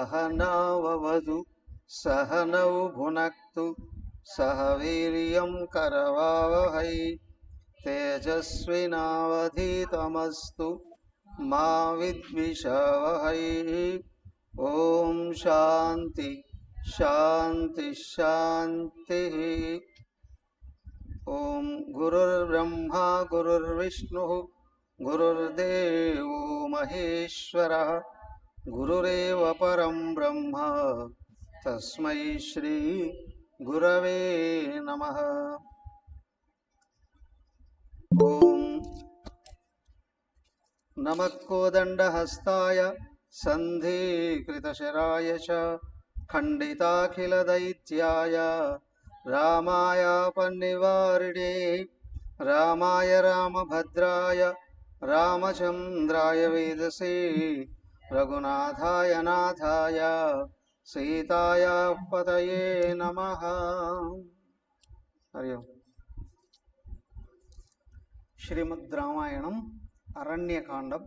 सहनाववतु सहनौ भुनक्तु सह वीर्यं करवावहै तेजस्विनावधीतमस्तु मा विद्विषावहै। ओम शांति शांति शांति। ओम गुरुर्ब्रह्मा गुरुर्विष्णु गुरुर्देवो महेश्वरः गुरुरेव परं ब्रह्म तस्मै श्री गुरवे नमः। ओम नमः कोदंडहस्ताय सन्धिकृतशराय च खण्डिताखिलदैत्याय रामाय पन्निवारिणे रामाय रामभद्राय रामचन्द्राय वेदसे रघुनाथाय नाथाय सीताय पतये नमः। हरि ओम्। श्रीमद् रामायणं అరణ్యకాండం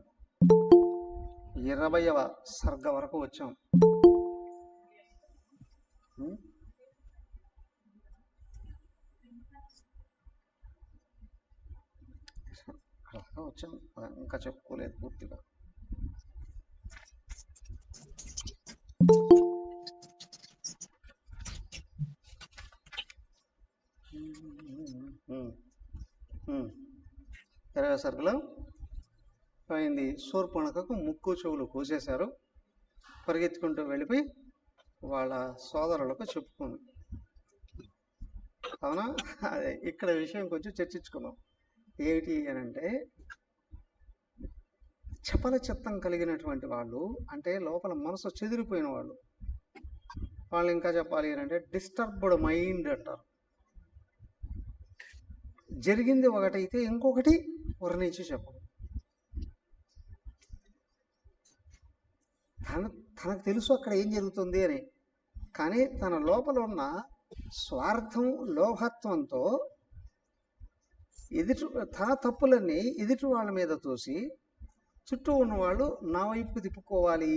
20వ సర్గ వరకు వచ్చాం. ఇంకా చెప్పుకోలేదు పూర్తిగా. ఇరవై సర్గలో అయింది. శూర్పణఖకు ముక్కు చెవులు కోసేశారు. పరిగెత్తుకుంటూ వెళ్ళిపోయి వాళ్ళ సోదరులకు చెప్పుకుంది. అవునా? అదే ఇక్కడ విషయం కొంచెం చర్చించుకున్నాం. ఏమిటి అని అంటే, చపల చిత్తం కలిగినటువంటి వాళ్ళు, అంటే లోపల మనసు చెదిరిపోయిన వాళ్ళు, వాళ్ళు ఇంకా చెప్పాలి అని అంటే డిస్టర్బ్డ్ మైండ్ అంటారు. జరిగింది ఒకటైతే ఇంకొకటి వర్ణించి చెప్పడం. తనకు తెలుసు అక్కడ ఏం జరుగుతుంది అని, కానీ తన లోపల ఉన్న స్వార్థం లోభత్వంతో తన తప్పులన్నీ ఎదుటి వాళ్ళ మీద తోసి చుట్టూ ఉన్నవాళ్ళు నా వైపు తిప్పుకోవాలి,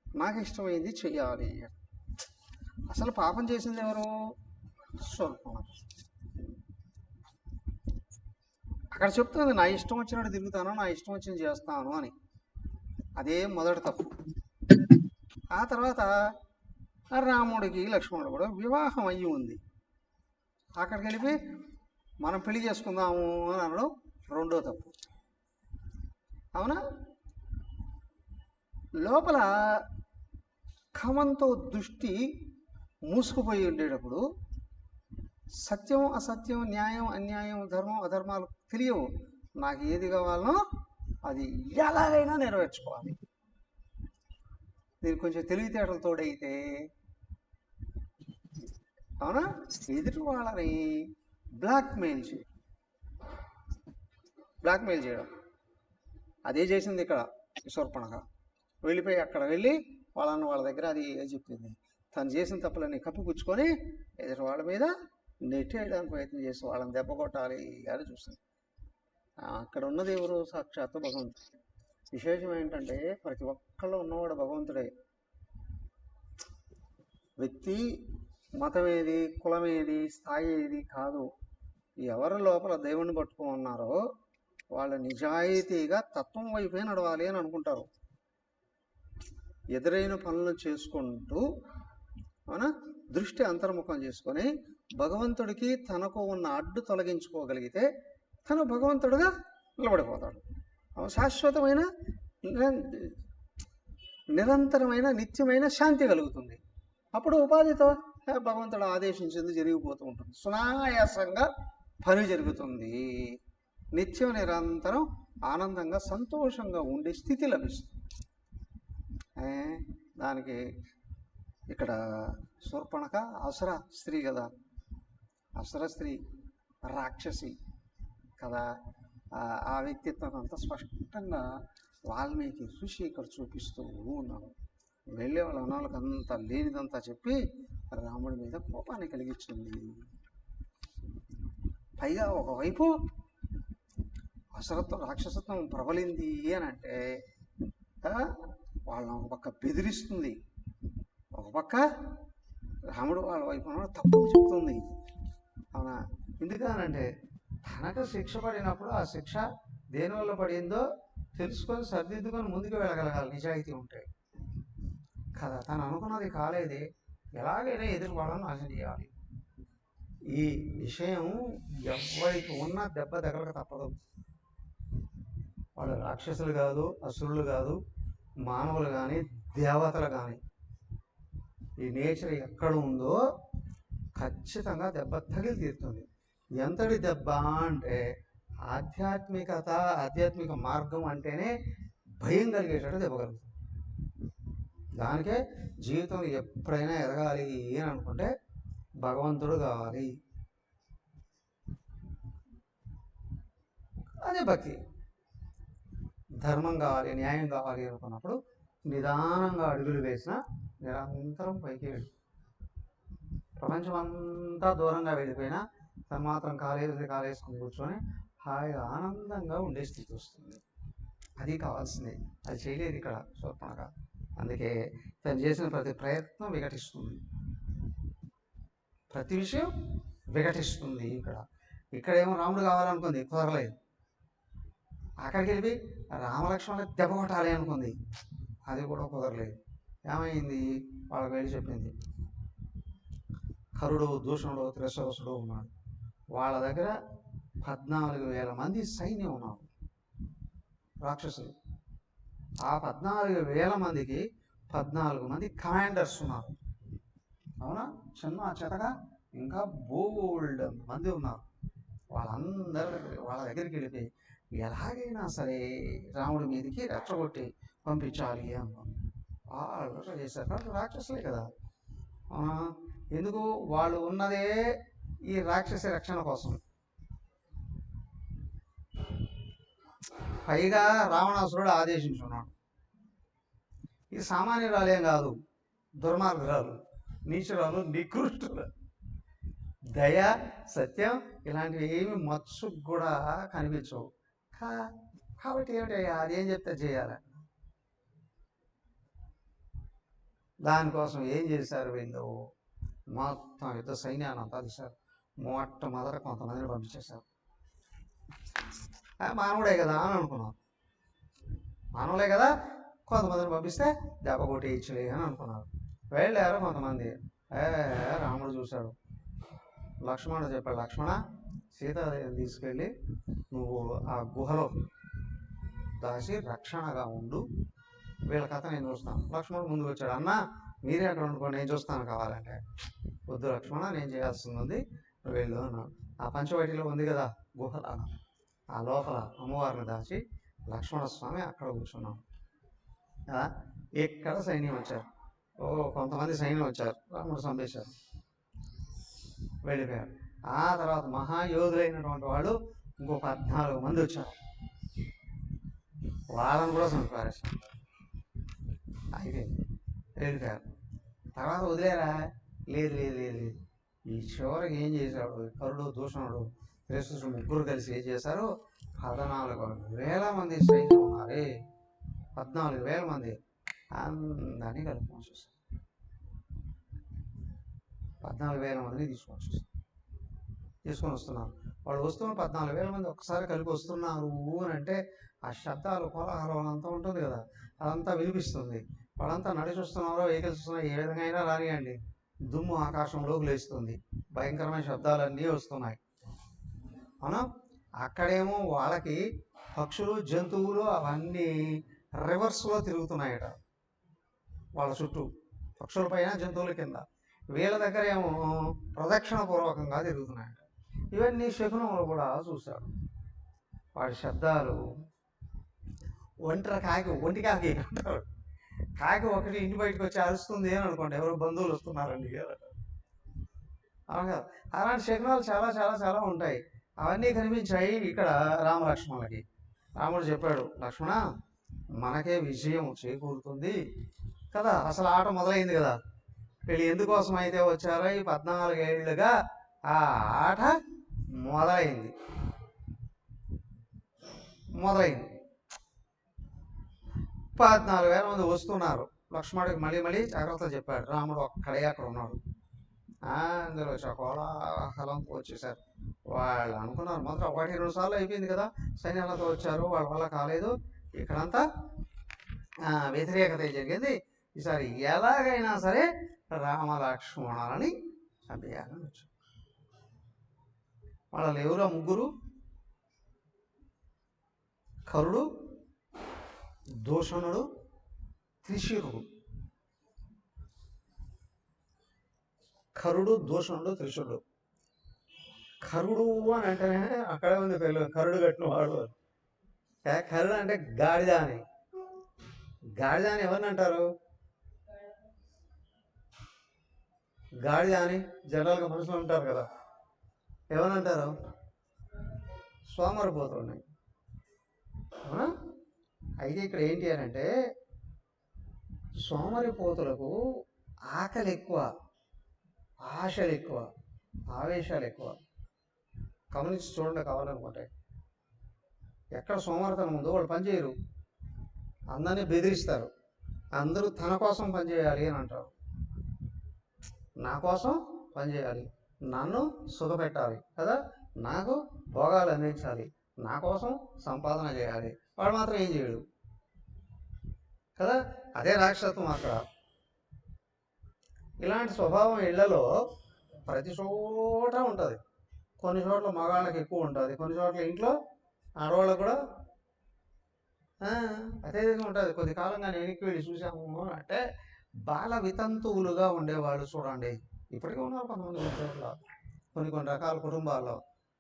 నాకు ఇష్టమైంది చెయ్యాలి. అసలు పాపం చేసింది ఎవరు? శూర్పణఖ. అక్కడ చెప్తుంది నా ఇష్టం వచ్చినట్టు తిరుగుతాను, నా ఇష్టం వచ్చినట్టు చేస్తాను అని. అదే మొదటి తప్పు. ఆ తర్వాత రాముడికి లక్ష్మణుడు కూడా వివాహం అయ్యి ఉంది. అక్కడికి వెళ్ళిపోయి మనం పెళ్లి చేసుకుందాము అని అనడం రెండో తప్పు. అవునా? లోపల కామంతో దృష్టి మూసుకుపోయి ఉండేటప్పుడు సత్యం అసత్యం, న్యాయం అన్యాయం, ధర్మం అధర్మాలు తెలియవు. నాకు ఏది కావాలనో అది ఎలాగైనా నెరవేర్చుకోవాలి. దీనికి కొంచెం తెలివితేటలు తోడైతే, అవునా, ఎదుటి వాళ్ళని బ్లాక్మెయిల్ చేయడం. అదే చేసింది ఇక్కడ శూర్పణఖ. వెళ్ళిపోయి అక్కడ వెళ్ళి వాళ్ళ దగ్గర అది చెప్పింది. తను చేసిన తప్పులన్నీ కప్పిపుచ్చుకొని ఎదుటి వాళ్ళ మీద నెట్టేయడానికి ప్రయత్నం చేసి వాళ్ళని దెబ్బ కొట్టాలి అని చూస్తుంది. అక్కడ ఉన్నది ఎవరు? సాక్షాత్తు భగవంతుడు. విశేషం ఏంటంటే ప్రతి ఒక్కళ్ళు ఉన్నవాడు భగవంతుడే. వ్యక్తి మతం ఏది, కులం ఏది, స్థాయి ఏది కాదు. ఎవరి లోపల దేవుణ్ణి పట్టుకుని ఉన్నారో వాళ్ళు నిజాయితీగా తత్వం వైపే నడవాలి అని అనుకుంటారు. ఎదురైన పనులు చేసుకుంటూ అవునా దృష్టి అంతర్ముఖం చేసుకొని భగవంతుడికి తనకు ఉన్న అడ్డు తొలగించుకోగలిగితే తను భగవంతుడుగా నిలబడిపోతాడు. శాశ్వతమైన నిరంతరమైన నిత్యమైన శాంతి కలుగుతుంది. అప్పుడు ఉపాధితో భగవంతుడు ఆదేశించింది జరిగిపోతూ ఉంటుంది. సునాయాసంగా పని జరుగుతుంది. నిత్యం నిరంతరం ఆనందంగా సంతోషంగా ఉండే స్థితి లభిస్తుంది. దానికి ఇక్కడ శూర్పణఖ అసుర స్త్రీ కదా, అసుర స్త్రీ, రాక్షసి కదా. ఆ వ్యక్తిత్వం అంతా స్పష్టంగా వాల్మీకి ఋషి ఇక్కడ చూపిస్తూ ఉన్నాడు. వెళ్ళే వాళ్ళ అనాలకు అంతా లేనిదంతా చెప్పి రాముడి మీద కోపాన్ని కలిగించింది. పైగా ఒకవైపు అసురత్వం రాక్షసత్వం ప్రబలింది అని అంటే వాళ్ళని ఒక పక్క బెదిరిస్తుంది. ఒక పక్క రాముడు వాళ్ళ వైపు తప్పు చెప్తుంది. అవునా? ఎందుకనంటే తనకు శిక్ష పడినప్పుడు ఆ శిక్ష దేనివల్ల పడిందో తెలుసుకొని సరిదిద్దుకొని ముందుకు వెళ్ళగలగాలి, నిజాయితీ ఉంటాయి కదా. తను అనుకున్నది కాలేదే, ఎలాగైనా ఎదురు వాళ్ళని నాశనం చేయాలి. ఈ విషయం ఎవరికి ఉన్న దెబ్బ తగలక తప్పదు. వాళ్ళు రాక్షసులు కాదు, అసురులు కాదు, మానవులు కానీ దేవతలు కానీ. ఈ నేచర్ ఎక్కడ ఉందో ఖచ్చితంగా దెబ్బ తగిలి తీరుతుంది. ఎంతటి దెబ్బ అంటే ఆధ్యాత్మిక మార్గం అంటేనే భయం కలిగేటట్టు దెబ్బ కలుగుతుంది. దానికే జీవితం ఎప్పుడైనా ఎదగాలి అని అనుకుంటే భగవంతుడు కావాలి, అదే భక్తి. ధర్మం కావాలి, న్యాయం కావాలి అనుకున్నప్పుడు నిదానంగా అడుగులు వేసిన నిరంతరం పైకి వెళ్ళి ప్రపంచం అంతా దూరంగా వెళ్ళిపోయినా తను మాత్రం కాలేసుకుని కూర్చొని హాయిగా ఆనందంగా ఉండే స్థితి వస్తుంది. అది కావాల్సింది. అది చేయలేదు ఇక్కడ శూర్పణఖ. అందుకే తను చేసిన ప్రతి ప్రయత్నం వికటిస్తుంది, ప్రతి విషయం వికటిస్తుంది. ఇక్కడేమో రాముడు కావాలనుకుంది, కుదరలేదు. అక్కడికి వెళ్ళి రామలక్ష్మణ దెబ్బ కొట్టాలి అనుకుంది, అది కూడా కుదరలేదు. ఏమైంది? వాళ్ళకి వెళ్ళి చెప్పింది. కరుడు, దూషణుడు, త్రిశూరుడు ఉన్నాడు. వాళ్ళ దగ్గర 14,000 మంది సైన్యం ఉన్నారు, రాక్షసులు. ఆ 14,000 మందికి 14 మంది కమాండర్స్ ఉన్నారు. అవునా? చిన్న చెతగా ఇంకా బోల్డ్ మంది ఉన్నారు. వాళ్ళ దగ్గరికి వెళ్ళిపోయి ఎలాగైనా సరే రాముడి మీదకి రెచ్చగొట్టి పంపించాలి అన్నాం. వాళ్ళు చేశారు, రాక్షసులే కదా. ఎందుకు? వాళ్ళు ఉన్నదే ఈ రాక్షస రక్షణ కోసం. పైగా రావణాసురుడు ఆదేశించున్నాడు. ఈ సామాన్యురాలేం కాదు, దుర్మార్గురాలు, నీచురాలు, నికృష్టులు. దయ, సత్యం ఇలాంటివి ఏమి మత్సుకు కూడా కనిపించవు. కాబట్టి ఏమిటి, అదేం చెప్తే చేయాలి. దానికోసం ఏం చేశారు వీళ్ళు? మొత్తం యుద్ధ సైన్యాన్ని అంతా తీశారు. మొట్టమొదట కొంతమందిని పంపించేశారు. మానవుడే కదా అని అనుకున్నాం. మానవులే కదా, కొంతమందిని పంపిస్తే దెబ్బ కొట్టేయచ్చులే అని అనుకున్నారు. వెళ్ళారు కొంతమంది. రాముడు చూశాడు. లక్ష్మణుడు చెప్పాడు, లక్ష్మణ, సీతాదేవిని తీసుకెళ్ళి నువ్వు ఆ గుహలో దాచి రక్షణగా ఉండు, వీళ్ళ కథ నేను చూస్తాను. లక్ష్మణుడు ముందుకు వచ్చాడు. అన్న మీరే అక్కడ ఉండుకోండి, నేను చూస్తాను కావాలంటే. వద్దు లక్ష్మణ, నేను చేయాల్సింది ఉంది, వెళ్ళు అన్నాడు. ఆ పంచవటిలో ఉంది కదా గుహల, ఆ లోపల అమ్మవారిని దాచి లక్ష్మణస్వామి అక్కడ కూర్చున్నాం. ఇక్కడ సైన్యం వచ్చారు, కొంతమంది సైన్యం వచ్చారు, రాముడు చంపేశారు, వెళ్ళిపోయారు. ఆ తర్వాత మహాయోధులైనటువంటి వాళ్ళు ఇంకో 14 మంది వచ్చారు, వాళ్ళని కూడా చంపారేశారు. అయిపోయింది, వెళ్ళిపోయారు. తర్వాత వదిలేరా? లేదు లేదు లేదు లేదు. ఈ చివరికి ఏం చేశాడు? కరుడు, దూషణుడు, త్రిశూరుడు ముగ్గురు కలిసి ఏం చేశారు? 14,000 మంది సైన్యం ఉన్నారే, 14,000 మంది అందరినీ కలుపుకొని చూస్తారు. 14,000 మందిని తీసుకొని వస్తున్నారు. వాళ్ళు వస్తున్న 14,000 మంది ఒక్కసారి కలిపి వస్తున్నారు అని అంటే ఆ శబ్దాలు, కోలాహలం అంతా ఉంటుంది కదా, అదంతా వినిపిస్తుంది. వాళ్ళంతా నడిచి వస్తున్నారో వెహికల్స్ వస్తున్నారో, ఏ విధంగా అయినా రానియండి, దుమ్ము ఆకాశంలోకి లేస్తుంది, భయంకరమైన శబ్దాలన్నీ వస్తున్నాయి. అవునా? అక్కడేమో వాళ్ళకి పక్షులు, జంతువులు అవన్నీ రివర్స్లో తిరుగుతున్నాయట వాళ్ళ చుట్టూ, పక్షుల పైన, జంతువుల కింద. వీళ్ళ దగ్గర ఏమో ప్రదక్షిణ పూర్వకంగా తిరుగుతున్నాయట. ఇవన్నీ శకునములు కూడా చూశాడు. వాడి శబ్దాలు, ఒంటి కాకి అంటారు. కాకి ఒకటి ఇంటి బయటకు వచ్చి అరుస్తుంది అని అనుకోండి, ఎవరో బంధువులు వస్తున్నారండి. అవును కదా, అలాంటి శకునాలు చాలా చాలా చాలా ఉంటాయి. అవన్నీ కనిపించాయి ఇక్కడ రామలక్ష్మణులకి. రాముడు చెప్పాడు, లక్ష్మణ, మనకే విజయం చేకూరుతుంది కదా. అసలు ఆట మొదలైంది కదా. వీళ్ళు ఎందుకోసం అయితే వచ్చారో ఈ 14 ఏళ్ళుగా ఆ ఆట మొదలైంది. 14,000 మంది వస్తున్నారు. లక్ష్మణుడికి మళ్ళీ మళ్ళీ జాగ్రత్త చెప్పాడు. రాముడు ఒక్కడే అక్కడ ఉన్నాడు. అందరూ కోలాహలంతో వచ్చేసారు. వాళ్ళు అనుకున్నారు మాత్రం 1-2 సార్లు అయిపోయింది కదా, సైన్యాలతో వచ్చారు, వాళ్ళ వల్ల కాలేదు, ఇక్కడంతా వ్యతిరేకత జరిగింది. ఈసారి ఎలాగైనా సరే రామలక్ష్మణులని చంపేయాలని వచ్చారు. వాళ్ళ ఎవరో ముగ్గురు, కరుడు, దూషణుడు, త్రిశూరుడు. కరుడు, దూషణుడు, త్రిశూరుడు. కరుడు అని అంటేనే అక్కడే ఉంది పేరు, కరుడు కట్టిన వాడు. కరుడు అంటే గాడిద అని. గాడిద అని ఎవరిని అంటారు? గాడిద అని జనరల్గా మనుషులు ఉంటారు కదా, ఎవరిని అంటారు? సోమరిపోతుడిని. అవునా? అయితే ఇక్కడ ఏంటి అని అంటే, సోమరిపోతులకు ఆకలి ఎక్కువ, ఆశలు ఎక్కువ, ఆవేశాలు ఎక్కువ. గమనించి చూడండి కావాలనుకుంటే. ఎక్కడ సోమరితనం ఉందో వాళ్ళు పనిచేయరు, అందరినీ బెదిరిస్తారు. అందరూ తన కోసం పనిచేయాలి అని అంటారు. నా కోసం పనిచేయాలి, నన్ను సుఖపెట్టాలి కదా, నాకు భోగాలు అందించాలి, నా కోసం సంపాదన చేయాలి. వాడు మాత్రం ఏం చేయడు కదా. అదే రాక్షసత్వం అక్కడ. ఇలాంటి స్వభావం ఇళ్లలో ప్రతి చోట ఉంటుంది. కొన్ని చోట్ల మగాళ్ళకి ఎక్కువ ఉంటుంది, కొన్ని చోట్ల ఇంట్లో ఆడవాళ్ళకు కూడా అదే విధంగా ఉంటుంది. కొద్ది కాలంగా వెనక్కి వెళ్ళి చూసాము అంటే బాల వితంతువులుగా ఉండేవాళ్ళు చూడండి, ఇప్పటికీ ఉన్నారు కొంతమంది చోట్ల. కొన్ని రకాల కుటుంబాల్లో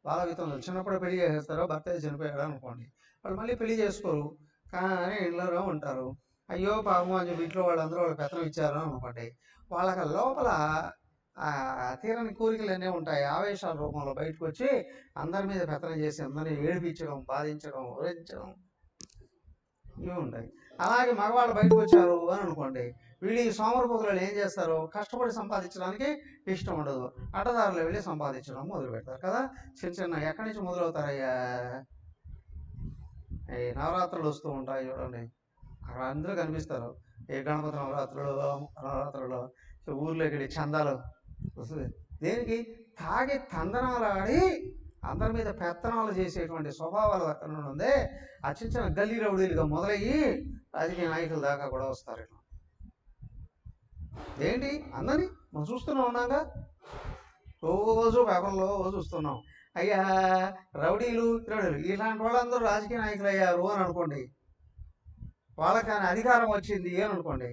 బాల వితంతువులు చిన్నప్పుడు పెళ్లి చేసేస్తారు. భర్త చనిపోయాడు అనుకోండి, వాళ్ళు మళ్ళీ పెళ్లి చేసుకోరు, కానీ ఇళ్ళలో ఉంటారు. అయ్యో పాపం అని చెప్పి ఇంట్లో వాళ్ళందరూ వాళ్ళకి పెత్తనం ఇచ్చారు అనుకోండి, వాళ్ళకి లోపల తీరని కోరికలు అన్నీ ఉంటాయి. ఆవేశాల రూపంలో బయటకు వచ్చి అందరి మీద పెత్తనం చేసి అందరినీ ఏడిపించడం, బాధించడం, ఊరించడం ఇవి ఉంటాయి. అలాగే మగవాళ్ళు బయటకు వచ్చారు అని అనుకోండి, వీళ్ళు ఈ సోమరిపోతులు ఏం చేస్తారు? కష్టపడి సంపాదించడానికి ఇష్టం ఉండదు, అడ్డదారులు వెళ్ళి సంపాదించడం మొదలు పెడతారు కదా. చిన్న ఎక్కడి నుంచి మొదలవుతారయ్యా? ఈ నవరాత్రులు వస్తూ ఉంటాయి చూడండి, అక్కడ అందరూ కనిపిస్తారు. ఈ గణపతి నవరాత్రులలో ఊర్లోకి వెళ్ళి చందాలు వస్తుంది. దేనికి? తాగి తందనాలు ఆడి అందరి మీద పెత్తనాలు చేసేటువంటి స్వభావాలు అక్కడ ఉందే. ఆ చిన్న గల్లీ రౌడీలుగా మొదలయ్యి రాజకీయ నాయకుల దాకా కూడా వస్తారు. ఇట్లా ఏంటి అందరినీ మనం చూస్తూనే ఉన్నాగా, రోజు పేపర్లో చూస్తున్నాం. అయ్యా రౌడీలు ఇలాంటి వాళ్ళందరూ రాజకీయ నాయకులు అయ్యారు అని అనుకోండి, వాళ్ళకి అధికారం వచ్చింది అని అనుకోండి.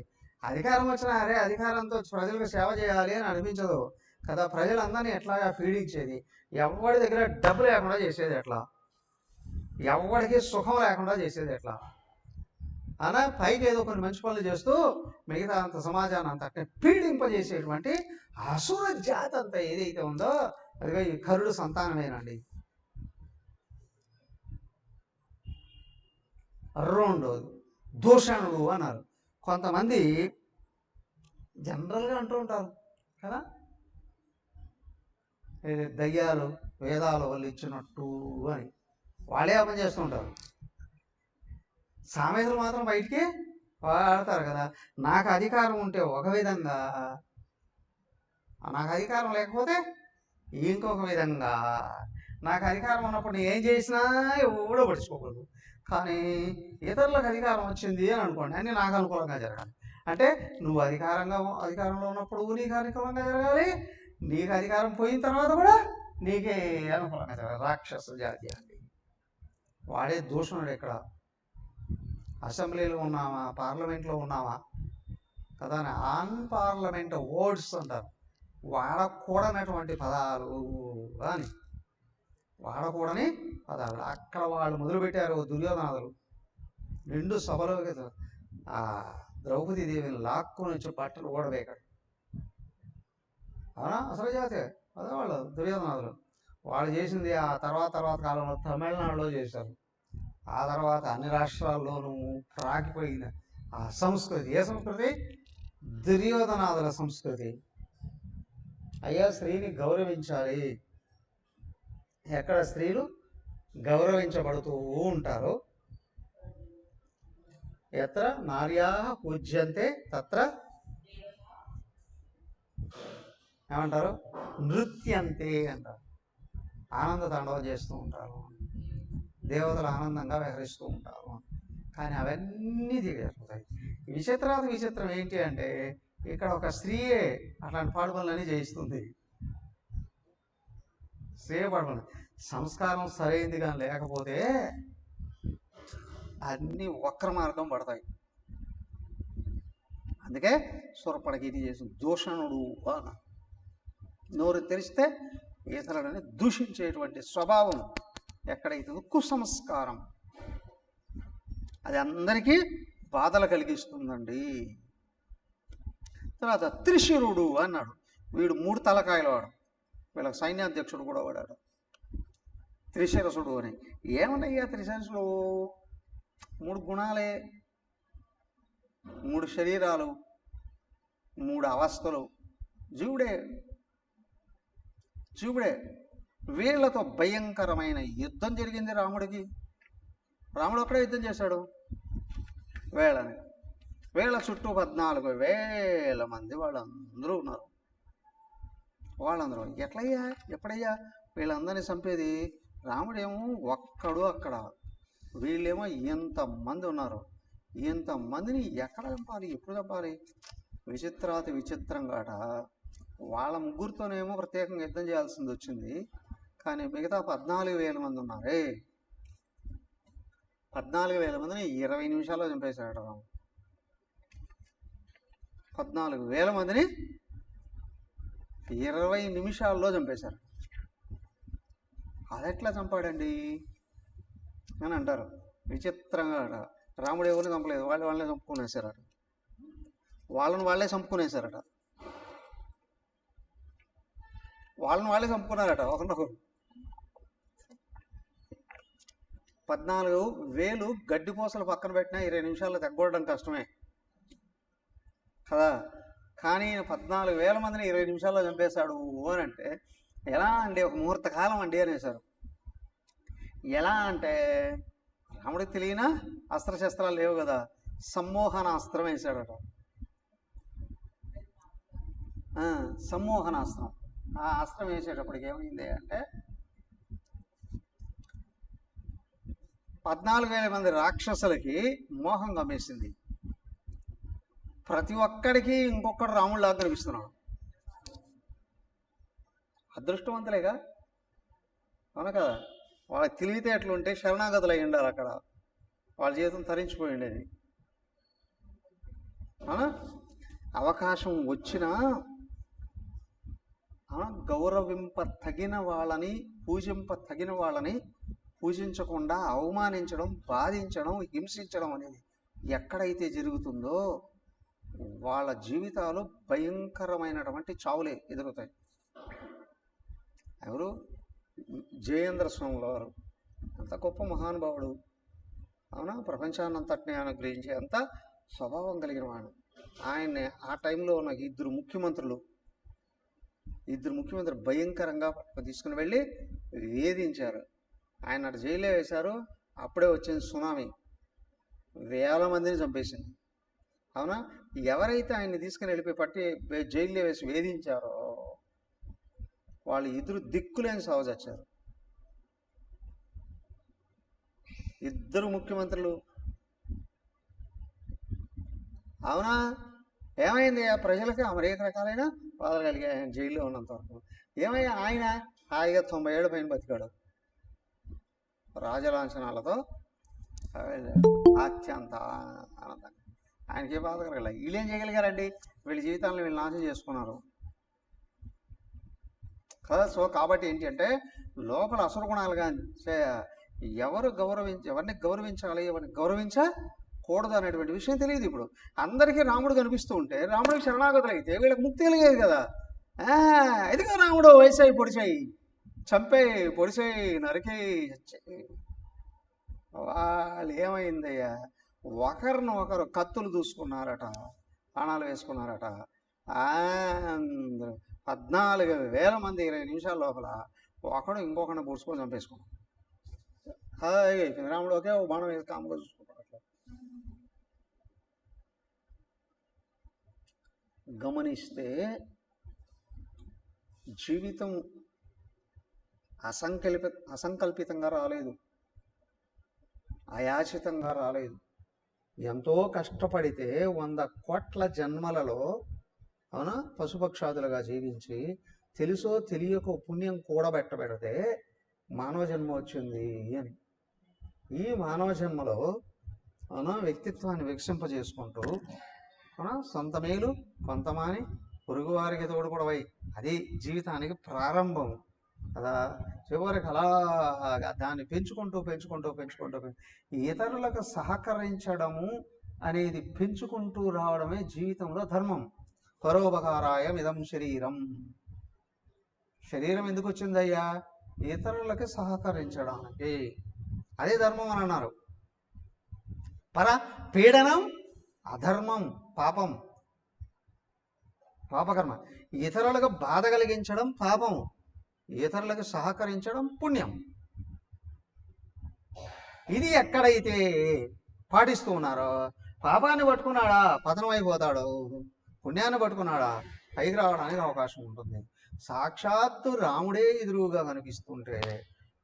అధికారం వచ్చినా అరే అధికారంతో ప్రజలకు సేవ చేయాలి అని అనిపించదు కదా. ప్రజలందరినీ ఎట్లాగా ఫీడించేది? ఎవరి దగ్గర డబ్బు లేకుండా చేసేది ఎట్లా? ఎవరికి సుఖం లేకుండా చేసేది ఎట్లా? అలా పైకి ఏదో కొన్ని మంచి పనులు చేస్తూ మిగతా అంత సమాజాన్ని అంత పీడింపజేసేటువంటి అసుర జాతి అంతా ఏదైతే ఉందో అదిగా ఈ కరుడు సంతానమేనండి. రెండోది దూషణుడు అన్నారు. కొంతమంది జనరల్గా అంటూ ఉంటారు కదా, దయ్యాలు వేదాలు వాళ్ళు ఇచ్చినట్టు అని వాళ్ళే అపం చేస్తుంటారు. సామెతలు మాత్రం బయటికి వాడతారు కదా. నాకు అధికారం ఉంటే ఒక విధంగా, నాకు అధికారం లేకపోతే ఇంకొక విధంగా. నాకు అధికారం ఉన్నప్పుడు నేను ఏం చేసినా ఎవడో పట్టించుకోకూడదు, కానీ ఇతరులకు అధికారం వచ్చింది అని అనుకోండి అన్నీ నాకు అనుకూలంగా జరగాలి. అంటే నువ్వు అధికారంలో ఉన్నప్పుడు నీకు అనుకూలంగా జరగాలి, నీకు అధికారం పోయిన తర్వాత కూడా నీకే అనుకూలంగా జరగాలి. రాక్షస జాతి అండి. వాడే దూషణుడు. ఇక్కడ అసెంబ్లీలో ఉన్నామా, పార్లమెంట్లో ఉన్నామా కదా, అన్పార్లమెంట్ వర్డ్స్ అంటారు. వాడకూడనటువంటి పదాలు అని, వాడకూడని పదాలు అక్కడ వాళ్ళు మొదలుపెట్టారు. దుర్యోధనాదులు నిండు సభలో ద్రౌపదీదేవిని లాక్కుని వచ్చి బట్టలు ఓడబేకాడు. అవునా? అసలు జాతే అదే వాళ్ళు దుర్యోధనాదులు. వాళ్ళు చేసింది ఆ తర్వాత కాలంలో తమిళనాడులో చేశారు. ఆ తర్వాత అన్ని రాష్ట్రాల్లోనూ రాకిపోయిన ఆ సంస్కృతి. ఏ సంస్కృతి? దుర్యోధనాదుల సంస్కృతి. అయ్యా స్త్రీని గౌరవించాలి. ఎక్కడ స్త్రీలు గౌరవించబడుతూ ఉంటారో ఎత్ర నార్యా పూజ్యంతే తత్ర ఏమంటారు, నృత్యంతే అంటారు. ఆనంద తాండవం చేస్తూ ఉంటారు, దేవతలు ఆనందంగా వ్యవహరిస్తూ ఉంటారు. కానీ అవన్నీ దిగజారుతాయి. విచిత్రం ఏంటి అంటే ఇక్కడ ఒక స్త్రీయే అట్లాంటి పాడుపనులన్నీ చేయిస్తుంది. స్త్రీయే పాడుపనులు, సంస్కారం సరైనది కానీ లేకపోతే అన్నీ వక్ర మార్గం పడతాయి. అందుకే శూర్పణఖ ఇది చేసింది. దూషణుడు అన, నోరు తెరిస్తే ఇతరులని దూషించేటువంటి స్వభావం ఎక్కడైతుందో కుసంస్కారం, అది అందరికీ బాధలు కలిగిస్తుందండి. తర్వాత త్రిశిరుడు అన్నాడు, వీడు 3 తలకాయలు వాడు, వీళ్ళకి సైన్యాధ్యక్షుడు కూడా వాడాడు, త్రిశిరసుడు అని. ఏమన్నయ్యా త్రిశిరసుడు? 3 గుణాలే, 3 శరీరాలు, 3 అవస్థలు, జీవుడే. వీళ్లతో భయంకరమైన యుద్ధం జరిగింది రాముడికి. రాముడు ఒక్కడే యుద్ధం చేశాడు వీళ్ళని. వీళ్ళ చుట్టూ 14,000 మంది వాళ్ళందరూ ఉన్నారు. వాళ్ళందరూ ఎప్పుడయ్యా వీళ్ళందరినీ చంపేది? రాముడేమో ఒక్కడు అక్కడ, వీళ్ళేమో ఇంతమంది ఉన్నారు. ఇంతమందిని ఎక్కడ చంపాలి, ఎప్పుడు చంపాలి? విచిత్రంగాట వాళ్ళ ముగ్గురితోనేమో ప్రత్యేకంగా యుద్ధం చేయాల్సింది వచ్చింది. కానీ మిగతా 14,000 మంది ఉన్నారే, 14,000 మందిని 20 నిమిషాల్లో చంపేశాడు రాముడు. 14,000 మందిని 20 నిమిషాల్లో చంపేశారు. అదెట్లా చంపాడండి అని అంటారు. విచిత్రంగా రాముడు ఎవరిని చంపలేదు, వాళ్ళే చంపుకునేశారట, వాళ్ళే చంపుకునేశారట, వాళ్ళే చంపుకున్నారట ఒకరినొకరు. 14,000 గడ్డిపోసలు పక్కన పెట్టినా 20 నిమిషాల్లో తగ్గొడడం కష్టమే కదా. కానీ 14,000 మందిని 20 నిమిషాల్లో చంపేశాడు అని అంటే ఎలా అండి? ఒక ముహూర్త కాలం అండి అనేసారు. ఎలా అంటే రాముడికి తెలియనా అస్త్రశస్త్రాలు లేవు కదా, సమ్మోహన అస్త్రం వేశాడట. సమ్మోహనాస్త్రం. ఆ అస్త్రం వేసేటప్పటికి ఏమైంది అంటే 14,000 మంది రాక్షసులకి మోహం గమేసింది. ప్రతి ఒక్కడికి ఇంకొకడు రాముడిలాగా కనిపిస్తున్నాడు. అదృష్టవంతులేగా, అవునా కదా? వాళ్ళకి తెలివితేటలు ఉంటే శరణాగతులు అయి ఉండాలి అక్కడ, వాళ్ళ జీవితం తరించిపోయి ఉండేది. అవకాశం వచ్చినా తగిన వాళ్ళని తగిన వాళ్ళని పూజించకుండా అవమానించడం, బాధించడం, హింసించడం అనేది ఎక్కడైతే జరుగుతుందో వాళ్ళ జీవితాలు భయంకరమైనటువంటి చావులే ఎదుగుతాయి. ఎవరు? జయేంద్ర స్వాముల వారు అంత గొప్ప మహానుభావుడు, అవునా? ప్రపంచాన్నంతటిని అనుగ్రహించే అంత స్వభావం కలిగిన వాడు. ఆయన్ని ఆ టైంలో ఉన్న ఇద్దరు ముఖ్యమంత్రులు భయంకరంగా తీసుకుని వెళ్ళి వేధించారు. ఆయన అటు జైల్లో వేశారు. అప్పుడే వచ్చింది సునామీ, 1000 మందిని చంపేసింది. అవునా? ఎవరైతే ఆయన్ని తీసుకుని వెళ్ళిపోయి జైల్లో వేసి వేధించారో వాళ్ళు ఇద్దరు దిక్కులేని సాగు చచ్చారు. ఇద్దరు ముఖ్యమంత్రులు. అవునా? ఏమైంది? ఆ ప్రజలకి అనేక రకాలైన బాధలు కలిగాయి ఆయన జైల్లో ఉన్నంత వరకు. ఏమయ్యా? ఆయన హాయిగా 90 ఏళ్ళ పైన బతికాడు, రాజలాంఛనాలతో అత్యంత ఆనందంగా. ఆయనకి ఏ బాధ కలగల. వీళ్ళేం చేయగలిగారండి? వీళ్ళ జీవితాలను వీళ్ళు నాశనం చేసుకున్నారు కదా. సో కాబట్టి ఏంటి అంటే లోపల అసుర గుణాలుగా ఎవరిని గౌరవించాలి, ఎవరిని గౌరవించకూడదు అనేటువంటి విషయం తెలియదు. ఇప్పుడు అందరికీ రాముడు కనిపిస్తూ ఉంటే రాముడికి శరణాగతులు అయితే వీళ్ళకి ముక్తి కలిగేది కదా. ఇదిగో రాముడు వయసాయి, పొడిచాయి, చంపేయి, పొడిచేయి, నరికేయి. వాళ్ళు ఏమైందయ్యా? ఒకరు కత్తులు దూసుకున్నారట, ప్రాణాలు వేసుకున్నారట. 14,000 మంది 20 నిమిషాల లోపల ఒకడు ఇంకొకరిని పొడుచుకొని చంపేసుకున్నాడు. హాయిగా అయిపోయింది. రాముడు ఒకే బాణం వేసి కాముగా చూసుకుంటాడు. అట్లా గమనిస్తే జీవితం అసంకల్పితంగా రాలేదు, అయాచితంగా రాలేదు. ఎంతో కష్టపడితే 100 కోట్ల జన్మలలో అవునా పశుపక్షాదులుగా జీవించి తెలుసో తెలియకో పుణ్యం కూడబెట్టబెడితే మానవ జన్మ వచ్చింది అని. ఈ మానవ జన్మలో అవునా వ్యక్తిత్వాన్ని వికసింపజేసుకుంటూ అవునా సొంత మేలు కొంతమాని పొరుగువారికి తోడుపడవై, అది జీవితానికి ప్రారంభం కదా. చివరికి అలాగా దాన్ని పెంచుకుంటూ ఇతరులకు సహకరించడము అనేది పెంచుకుంటూ రావడమే జీవితంలో ధర్మం. పరోపకారాయ ఇదం శరీరం. శరీరం ఎందుకు వచ్చిందయ్యా? ఇతరులకి సహకరించడానికి. అదే ధర్మం అని అన్నారు. పీడనం అధర్మం, పాపం, పాపకర్మ. ఇతరులకు బాధ కలిగించడం పాపం, ఇతరులకు సహకరించడం పుణ్యం. ఇది ఎక్కడైతే పాటిస్తూ ఉన్నారో పాపాన్ని పట్టుకున్నాడా పతనం అయిపోతాడు, పుణ్యాన్ని పట్టుకున్నాడా పైకి రావడానికి అవకాశం ఉంటుంది. సాక్షాత్తు రాముడే ఎదురుగా కనిపిస్తుంటే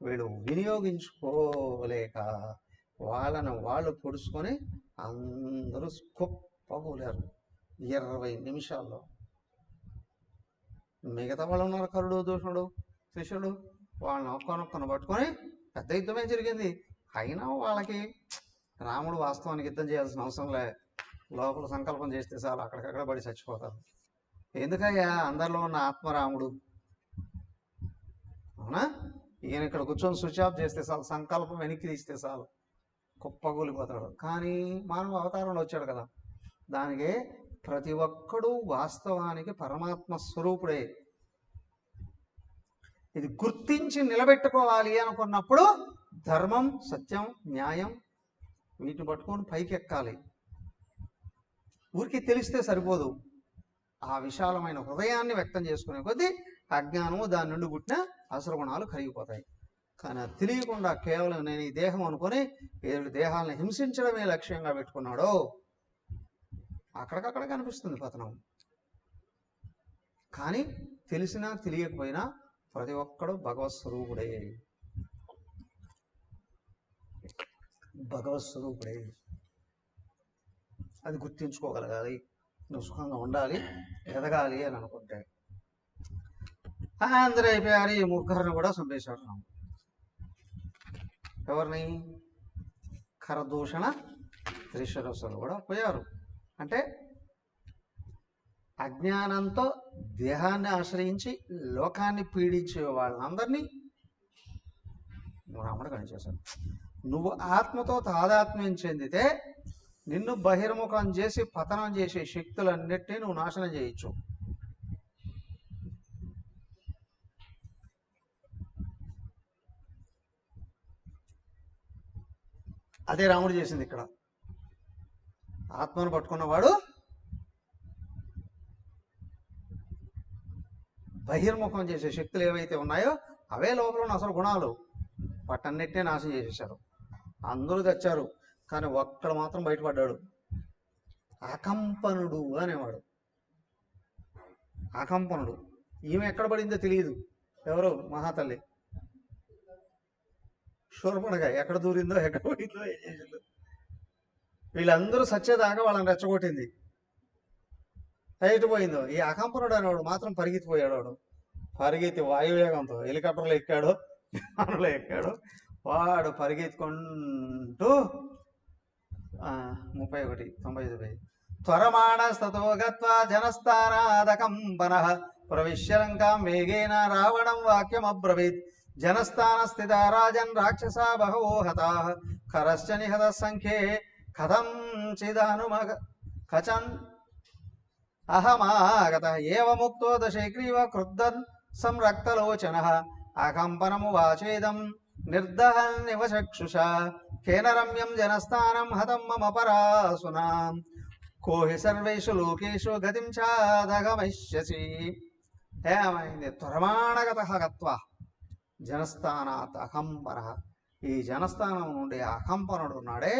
వీళ్ళు వినియోగించుకోలేక వాళ్ళను వాళ్ళు పొడుచుకొని అందరూ కుప్పకూలారు 20 నిమిషాల్లో. మిగతా వాళ్ళు ఉన్నారు, కరుడు దూషణుడు శిష్యుడు, వాళ్ళని ఒక్కనొక్కను పట్టుకొని పెద్ద యుద్ధమే జరిగింది. అయినా వాళ్ళకి రాముడు వాస్తవానికి యుద్ధం చేయాల్సిన అవసరం లే, లోపల సంకల్పం చేస్తే చాలు అక్కడికక్కడ పడి చచ్చిపోతారు. ఎందుకయ్యా అందరిలో ఉన్న ఆత్మరాముడు అవునా, ఈయన ఇక్కడ కూర్చొని స్విచ్ ఆఫ్ చేస్తే చాలు, సంకల్పం వెనక్కి తీస్తే చాలు కుప్పగూలిపోతాడు. కానీ మానవ అవతారంలో వచ్చాడు కదా, దానికి ప్రతి ఒక్కడు వాస్తవానికి పరమాత్మ స్వరూపుడే. ఇది గుర్తించి నిలబెట్టుకోవాలి అనుకున్నప్పుడు ధర్మం, సత్యం, న్యాయం వీటిని పట్టుకొని పైకి ఎక్కాలి. ఊరికి తెలిస్తే సరిపోదు, ఆ విశాలమైన హృదయాన్ని వ్యక్తం చేసుకునే కొద్దీ అజ్ఞానము దాని నుండి పుట్టిన అసురగుణాలు కరిగిపోతాయి. కానీ అది తెలియకుండా కేవలం నేను ఈ దేహం అనుకొని 7 దేహాలను హింసించడమే లక్ష్యంగా పెట్టుకున్నాడో అక్కడికక్కడ కనిపిస్తుంది పతనం. కానీ తెలిసినా తెలియకపోయినా ప్రతి ఒక్కడు భగవత్ స్వరూపుడే, భగవత్ స్వరూపుడే. అది గుర్తించుకోగలగాలి. నువ్వు సుఖంగా ఉండాలి, ఎదగాలి అని అనుకుంటే. అందరూ అయిపోయారు. ఈ 3 కూడా చంపేశాడు రాము. ఎవరిని? ఖరదూషణ త్రిశరస్సులు కూడా పోయారు. అంటే అజ్ఞానంతో దేహాన్ని ఆశ్రయించి లోకాన్ని పీడించే వాళ్ళందరినీ రాముడు కనిచేశాడు. నువ్వు ఆత్మతో తాదాత్మ్యం చెందితే నిన్ను బహిర్ముఖం చేసి పతనం చేసే శక్తులన్నిటినీ నువ్వు నాశనం చేయొచ్చు. అదే రాముడు చేసింది ఇక్కడ. ఆత్మను పట్టుకున్నవాడు బహిర్ముఖం చేసే శక్తులు ఏవైతే ఉన్నాయో అవే లోపల ఉన్న అసలు గుణాలు, వాటన్నిటినీ నాశనం చేసేసారు. అందరూ తెచ్చారు, కానీ ఒక్కడు మాత్రం బయటపడ్డాడు. అకంపనుడు అనేవాడు. అకంపనుడు. ఈమె ఎక్కడ పడిందో తెలియదు. ఎవరు? మహాతల్లి శూర్పణఖ ఎక్కడ దూరిందో, ఎక్కడ పడిందో, ఏం చేసిందో. వీళ్ళందరూ సచ్చేదాకా వాళ్ళని రెచ్చగొట్టింది. ఎటుపోయిందో. ఈ అకంపనుడు అనేవాడు మాత్రం పరిగెత్తిపోయాడు. వాడు పరిగెత్తి వాయువేగంతో హెలికాప్టర్లో ఎక్కాడు, విమానంలో ఎక్కాడు. వాడు పరిగెత్తుకుంటూ 31:95 త్వరమాణస్తతో గత్వా జనస్థానాదకంపన ప్రవిశ్య లంకాం వేగేన రావణం వాక్యమబ్రవీత్ జనస్థాన స్థిత రాజన్ రాక్షసా బహవో హతాః ఖరశ్చ నిహత సంఖ్యే కథం చిదనుమగ కచన్ అహమాగతః ఏవముక్తో దశైగ్రీవ క్రుద్ధన్ సంరక్తలోచనః అకంపనము వాచేదం నిర్దహన్నివ చక్షుషా కేన రమ్యం జనస్థానం హతం మమ పరాసునాం కోహి సర్వేషు లోకేషు గతిం చాదగమిష్యసి. ఏమైంది? త్వరమాణగతః గత్వా జనస్థానాత్ అకంపన. ఈ జనస్థానం నుండి అకంపనుడు ఉన్నాడే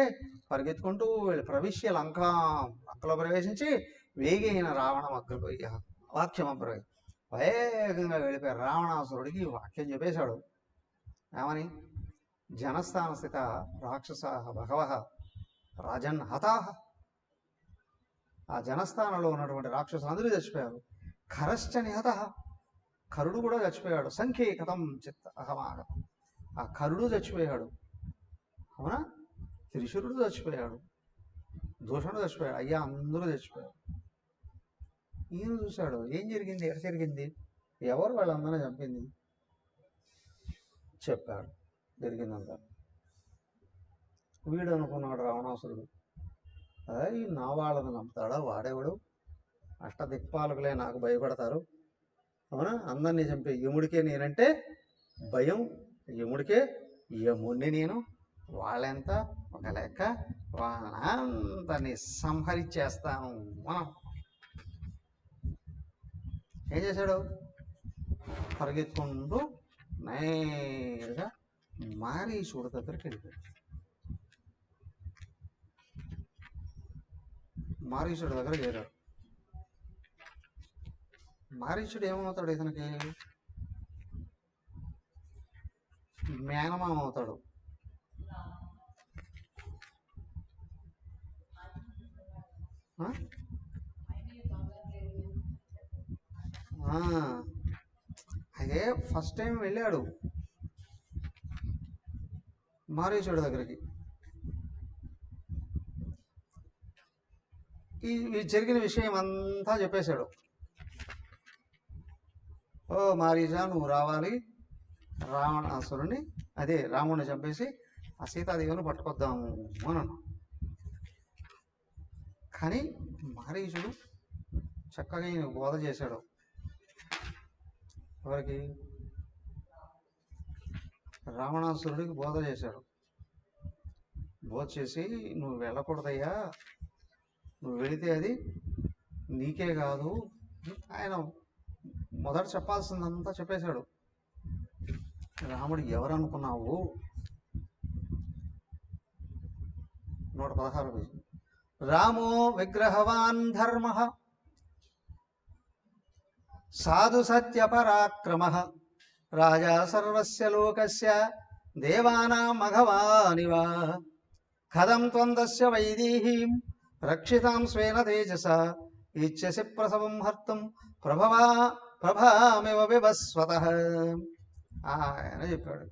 పరిగెత్తుకుంటూ ప్రవిశ్య లంకలో ప్రవేశించి వేగైన రావణం వాక్యం అబ్రవి వేగంగా వెళ్ళిపోయారు. రావణాసురుడికి వాక్యం చెప్పేశాడు. ఏమని? జనస్థాన స్థిత రాక్షస భగవ రాజన్ హతాహ. ఆ జనస్థానంలో ఉన్నటువంటి రాక్షసులు అందరూ చచ్చిపోయారు. ఖరశ్చ నిహత, కరుడు కూడా చచ్చిపోయాడు. సంఖ్యే కథం చిత్త అహమాగతం. ఆ కరుడు చచ్చిపోయాడు. అవునా? త్రిశురుడు చచ్చిపోయాడు, దూషణుడు చచ్చిపోయాడు. అయ్యా అందరూ చచ్చిపోయాడు. ఈయన చూశాడు, ఏం జరిగింది, ఎక్కడ జరిగింది, ఎవరు వాళ్ళందరినీ చంపింది చెప్పాడు జరిగిందంతా. వీడు అనుకున్నాడు రావణాసురుడు, ఈ నా వాళ్ళని నమ్ముతాడా వాడేవాడు, అష్టదిక్పాలకులే నాకు భయపడతారు. అవునా? అందరినీ చంపే యముడికే నేనంటే భయం, యముడికే యముడిని నేను, వాళ్ళెంత ఒక లెక్క, వాళ్ళందరినీ సంహరించేస్తాను. మనం ఏం చేశాడు? పరిగెత్తుకుంటూ నేరుగా మారీచుడి దగ్గరికి వెళ్ళిపోయాడు. మారీచుడి దగ్గర చేరాడు. మారీచుడు ఏమవుతాడు? ఇతనికి మేనమామ అవుతాడు. అదే ఫస్ట్ టైం వెళ్ళాడు మారీచుడి దగ్గరికి. ఈ జరిగిన విషయం అంతా చెప్పేశాడు. ఓ మారీచా, నువ్వు రావాలి, రావణాసురుని అదే రాముడిని చంపేసి ఆ సీతాదేవిని పట్టుకొద్దాము అని. కానీ మారీచుడు చక్కగా ఈయన బోధ చేశాడు. ఎవరికి? రావణాసురుడికి బోధ చేశాడు. బోధ చేసి, నువ్వు వెళ్ళకూడదయ్యా, నువ్వు వెళితే అది నీకే కాదు. ఆయన మొదట చెప్పాల్సిందంతా చెప్పేశాడు. రాముడు ఎవరు అనుకున్నావు? 116 పేజీ. రామో విగ్రహవాన్ ధర్మ సాధు సత్య పరాక్రమ రాజా సర్వస్య లోకస్య దేవానాం మఘవానివ కథం త్వందస్య వైదేహీం రక్షితాం స్వేన తేజస ఇచ్ఛసి ప్రసవం హర్తుం ప్రభామివ వివస్వతః. ఆయన చెప్పాడు,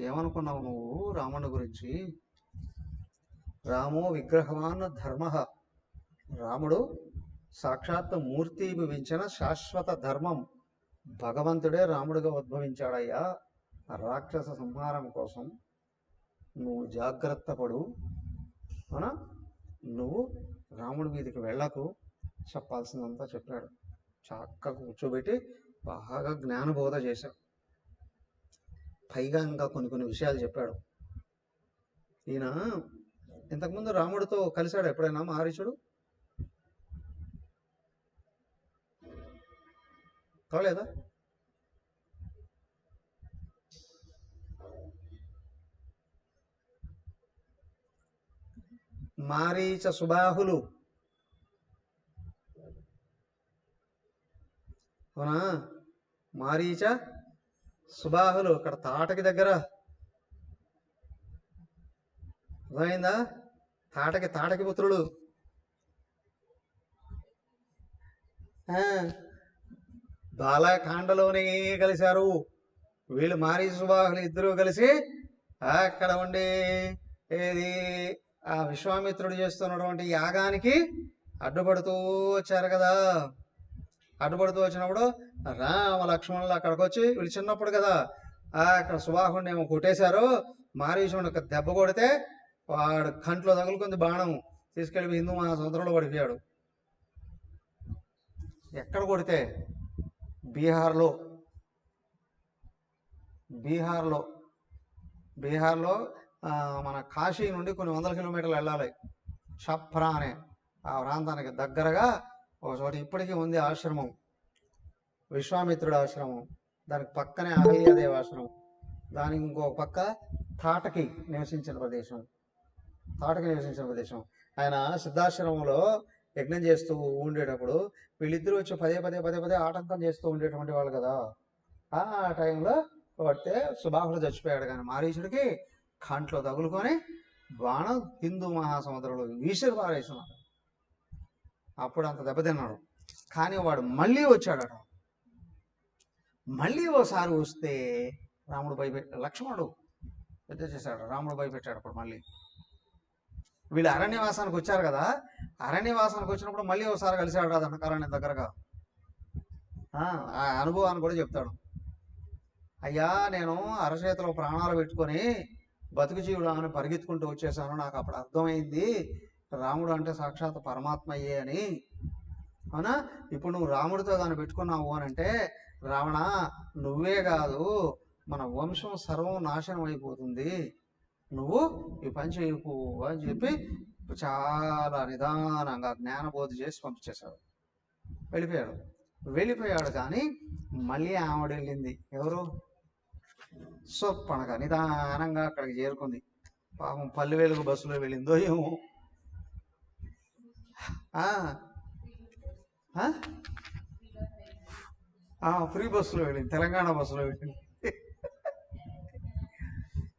ఏమనుకున్నావు నువ్వు రాముడి గురించి? రామో విగ్రహవాన్ ధర్మ, రాముడు సాక్షాత్ మూర్తి భవించిన శాశ్వత ధర్మం. భగవంతుడే రాముడిగా ఉద్భవించాడయ్యా. రాక్షస సంహారం కోసం నువ్వు జాగ్రత్త పడు, అవునా? నువ్వు రాముడి మీదకి వెళ్ళకు, చెప్పాల్సిందంతా చెప్పాడు. చక్కగా కూర్చోబెట్టి బాగా జ్ఞానబోధ చేశాడు. పైగా ఇంకా కొన్ని విషయాలు చెప్పాడు. ఈయన ఇంతకుముందు రాముడితో కలిశాడు ఎప్పుడైనా మారీచుడు? కాలేదా? మారీచ సుబాహులు, అవునా? మారీచ సుబాహులు అక్కడ తాటకి దగ్గర, అర్థమైందా? తాటకి పుత్రులు. బాలకాండలోనే కలిశారు వీళ్ళు. మారీచ సుబాహులు ఇద్దరు కలిసి అక్కడ ఉండి ఏది ఆ విశ్వామిత్రుడు చేస్తున్నటువంటి యాగానికి అడ్డుపడుతూ వచ్చారు కదా. అడ్డుపడుతూ వచ్చినప్పుడు రామ లక్ష్మణులు అక్కడికి వచ్చి, వీళ్ళు చిన్నప్పుడు కదా అక్కడ సుబాహుడిని ఏమో కొట్టేశారు. మారీచుడిని ఒక దెబ్బ కొడితే వాడు కంట్లో తగులుకుంది బాణం, తీసుకెళ్ళి హిందూ మహాసముద్రంలో పడిపోయాడు. ఎక్కడ కొడితే? బీహార్లో మన కాశీ నుండి కొన్ని 100 కిలోమీటర్లు వెళ్ళాలి. షప్రా అనే ఆ ప్రాంతానికి దగ్గరగా ఒక చోట ఇప్పటికీ ఉంది ఆశ్రమం, విశ్వామిత్రుడు ఆశ్రమం. దానికి పక్కనే అహల్యాదేవి ఆశ్రమం, దానికి ఇంకొక పక్క తాటకి నివసించిన ప్రదేశం. ఆయన సిద్ధాశ్రమంలో యజ్ఞం చేస్తూ ఉండేటప్పుడు వీళ్ళిద్దరూ వచ్చి పదే పదే పదే పదే ఆటంకం చేస్తూ ఉండేటువంటి వాళ్ళు కదా. ఆ టైంలో కొడితే సుబాహుడు చచ్చిపోయాడు, కానీ మారీచుడికి కంట్లో తగులుకొని బాణం హిందూ మహాసముద్రంలో విసిరి పారేసినాడు. అప్పుడు అంత దెబ్బతిన్నాడు. కానీ వాడు మళ్ళీ వచ్చాడట. మళ్ళీ ఓసారి వస్తే రాముడు భయపెట్టాడు, లక్ష్మణుడు పెద్ద చేశాడు, రాముడు భయపెట్టాడు. అప్పుడు మళ్ళీ వీళ్ళు అరణ్యవాసానికి వచ్చారు కదా, అరణ్యవాసానికి వచ్చినప్పుడు మళ్ళీ ఒకసారి కలిశాడు కదా దండకారణ్యం దగ్గరగా. ఆ అనుభవాన్ని కూడా చెప్తాడు. అయ్యా, నేను అరచేతిలో ప్రాణాలు పెట్టుకొని బతుకు జీవుడు అని పరిగెత్తుకుంటూ వచ్చేసాను. నాకు అప్పుడు అర్థమైంది రాముడు అంటే సాక్షాత్ పరమాత్మయ్యే అని. అవునా, ఇప్పుడు నువ్వు రాముడితో కానీ పెట్టుకున్నావు అని అంటే, రావణ నువ్వే కాదు మన వంశం సర్వం నాశనం అయిపోతుంది, నువ్వు ఈ పని చేయకు అని చెప్పి చాలా నిదానంగా జ్ఞానబోధ చేసి పంపించేశాడు. వెళ్ళిపోయాడు. కానీ మళ్ళీ ఆవిడ వెళ్ళింది. ఎవరు? శూర్పణఖ నిదానంగా అక్కడికి చేరుకుంది. పాపం పల్లె వెలుగు బస్సులో వెళ్ళిందో ఏమో. ఫ్రీ బస్సులో వెళ్ళింది, తెలంగాణ బస్సులో వెళ్ళింది.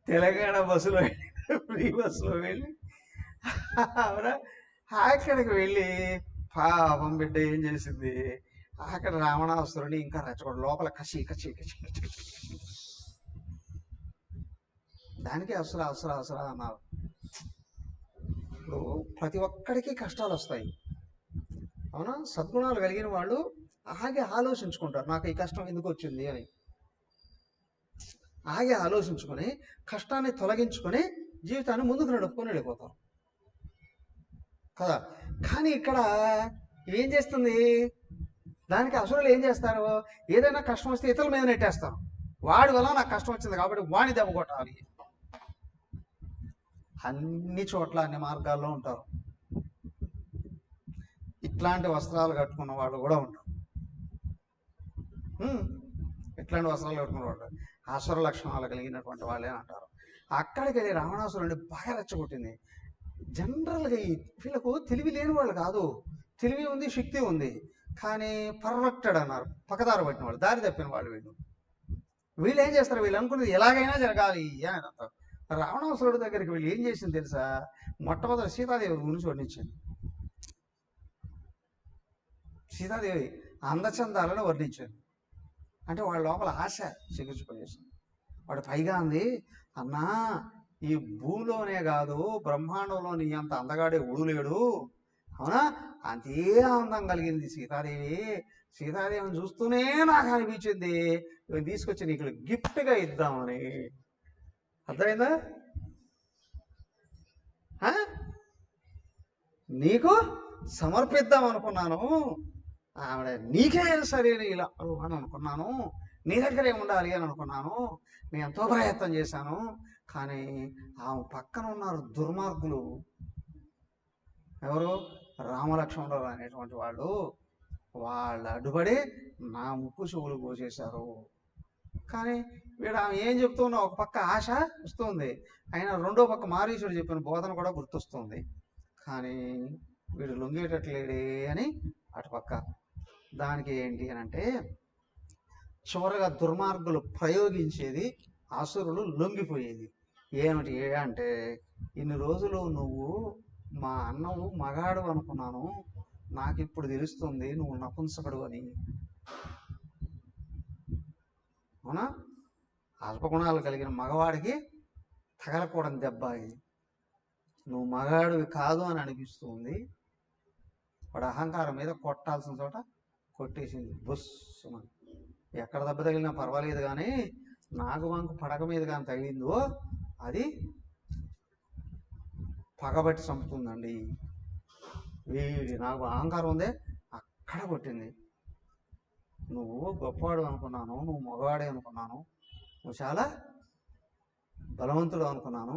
తెలంగాణ బస్సులో వెళ్ళి ఫ్రీ బస్సులో వెళ్ళి అవునా, అక్కడికి వెళ్ళి పాపం బిడ్డ ఏం చేసింది, అక్కడ రావణాసురుని ఇంకా రెచ్చగొడు లోపల కసి కసి కసి దానికి అసుర అసుర అసుర అన్నారు. ఇప్పుడు ప్రతి ఒక్కడికి కష్టాలు వస్తాయి. అవునా, సద్గుణాలు కలిగిన వాళ్ళు ఆగి ఆలోచించుకుంటారు, నాకు ఈ కష్టం ఎందుకు వచ్చింది అని. ఆగి ఆలోచించుకొని కష్టాన్ని తొలగించుకొని జీవితాన్ని ముందుకు నడుపుకొని వెళ్ళిపోతారు కదా. కానీ ఇక్కడ ఏం చేస్తుంది, దానికి అసురులు ఏం చేస్తారు, ఏదైనా కష్టం వస్తే ఇతరుల మీద నెట్టేస్తారు. వాడి వల్ల నాకు కష్టం వచ్చింది కాబట్టి వాడిని దెబ్బ కొట్టాలి. అన్ని చోట్ల అన్ని మార్గాల్లో ఉంటారు. ఇట్లాంటి వస్త్రాలు కట్టుకున్న వాళ్ళు కూడా ఉంటారు. ఇట్లాంటి వస్త్రాలు కట్టుకున్న వాళ్ళు అసుర లక్షణాలు కలిగినటువంటి వాళ్ళే అంటారు. అక్కడికి వెళ్ళి రావణాసురుడిని బాగా రెచ్చగొట్టింది. జనరల్గా వీళ్ళకు తెలివి లేని వాళ్ళు కాదు, తెలివి ఉంది, శక్తి ఉంది, కానీ పర్వెక్టెడ్ అన్నారు, పక్కదారి పట్టిన వాళ్ళు, దారి తప్పిన వాళ్ళు. వీళ్ళు ఏం చేస్తారు, వీళ్ళు అనుకున్నది ఎలాగైనా జరగాలి అని అంటారు. రావణాసురుడి దగ్గరికి వీళ్ళు ఏం చేసింది తెలుసా, మొట్టమొదటి సీతాదేవి గురించి వర్ణించింది. సీతాదేవి అందచందాలను వర్ణించింది. అంటే వాళ్ళ లోపల ఆశ చిగుర్చుకునేసింది. వాడు పైగా అంది, అన్నా ఈ భూలోనే కాదు బ్రహ్మాండంలో నీ అంత అందగాడే ఉడులేడు, అవునా, అంతే అందం కలిగింది సీతాదేవి. సీతాదేవిని చూస్తూనే నాకు అనిపించింది ఇవి తీసుకొచ్చి నీకు గిఫ్ట్గా ఇద్దామని. అర్థమైందా? నీకు సమర్పిద్దాం అనుకున్నాను, ఆవిడ నీకే సరైన ఇలా అని అనుకున్నాను, నీ దగ్గరే ఉండాలి అని అనుకున్నాను, నేను ఎంతో ప్రయత్నం చేశాను. కానీ ఆమె పక్కన ఉన్నారు దుర్మార్గులు. ఎవరు? రామలక్ష్మణుడు అనేటువంటి వాళ్ళు. వాళ్ళు అడ్డుపడి నా ముక్కు చెవులు కోసేశారు. కానీ వీడు ఆమె ఏం చెప్తున్నా, ఒక పక్క ఆశ వస్తుంది, అయినా రెండో పక్క మారీచుడు చెప్పిన బోధన కూడా గుర్తొస్తుంది. కానీ వీడు లొంగేటట్లేడే అని అటుపక్క. దానికి ఏంటి అని అంటే, చివరగా దుర్మార్గులు ప్రయోగించేది అసురులు లొంగిపోయేది. ఏమిటి అంటే, ఇన్ని రోజులు నువ్వు మా అన్నవు మగాడు అనుకున్నాను, నాకు ఇప్పుడు తెలుస్తుంది నువ్వు నపుంసకుడు అని. అవునా, అల్పగుణాలు కలిగిన మగవాడికి తగలకూడని దెబ్బ ఇది. నువ్వు మగాడివి కాదు అని అనిపిస్తుంది. వాడు అహంకారం మీద కొట్టాల్సిన చోట కొట్టేసింది బొస్సున. ఎక్కడ దెబ్బ తగిలినా పర్వాలేదు, కానీ నాగువంకు పడక మీద కానీ తగిలిందో అది పగబట్టి చంపుతుందండి. వీడి నాకు అహంకారం ఉందే అక్కడ కొట్టింది. నువ్వు గొప్పవాడు అనుకున్నాను, నువ్వు మగవాడే అనుకున్నాను, నువ్వు చాలా బలవంతుడు అనుకున్నాను,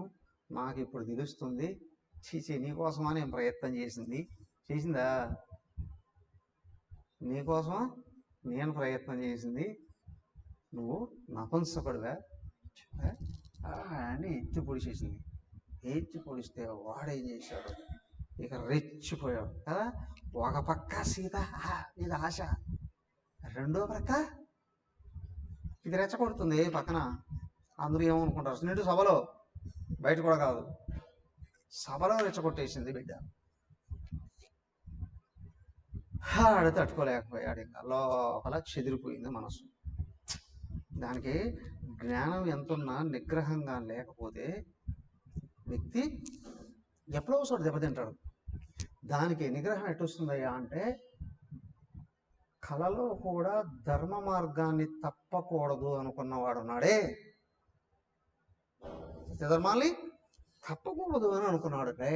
నాకు ఇప్పుడు తెలుస్తుంది. చీచి, నీకోసమా నేను ప్రయత్నం చేసిందా? నీకోసమా నేను ప్రయత్నం చేసింది, నువ్వు నపుంసకుడుగా అని ఎత్తి పొడిచేసింది. ఎత్తి పొడిస్తే వాడేం చేశాడు, ఇక రెచ్చిపోయాడు కదా. ఒక పక్క సీత ఇది ఆశ, రెండో పక్క ఇది రెచ్చగొడుతుంది పక్కన. అందరూ ఏమనుకుంటారు, నిండు సభలో, బయట కూడా కాదు, సభలో రెచ్చగొట్టేసింది బిడ్డ. ఆడ తట్టుకోలేకపోయాడు, ఇంకా లోపల చెదిరిపోయింది మనసు. దానికి జ్ఞానం ఎంతున్నా నిగ్రహంగా లేకపోతే వ్యక్తి ఎప్పుడో ఒకసారి దెబ్బతింటాడు. దానికి నిగ్రహం ఎట్టొస్తుందయ్యా అంటే, కళలో కూడా ధర్మ మార్గాన్ని తప్పకూడదు అనుకున్నవాడు ఉన్నాడే, ధర్మాల్ని తప్పకూడదు అని అనుకున్నాడు రే,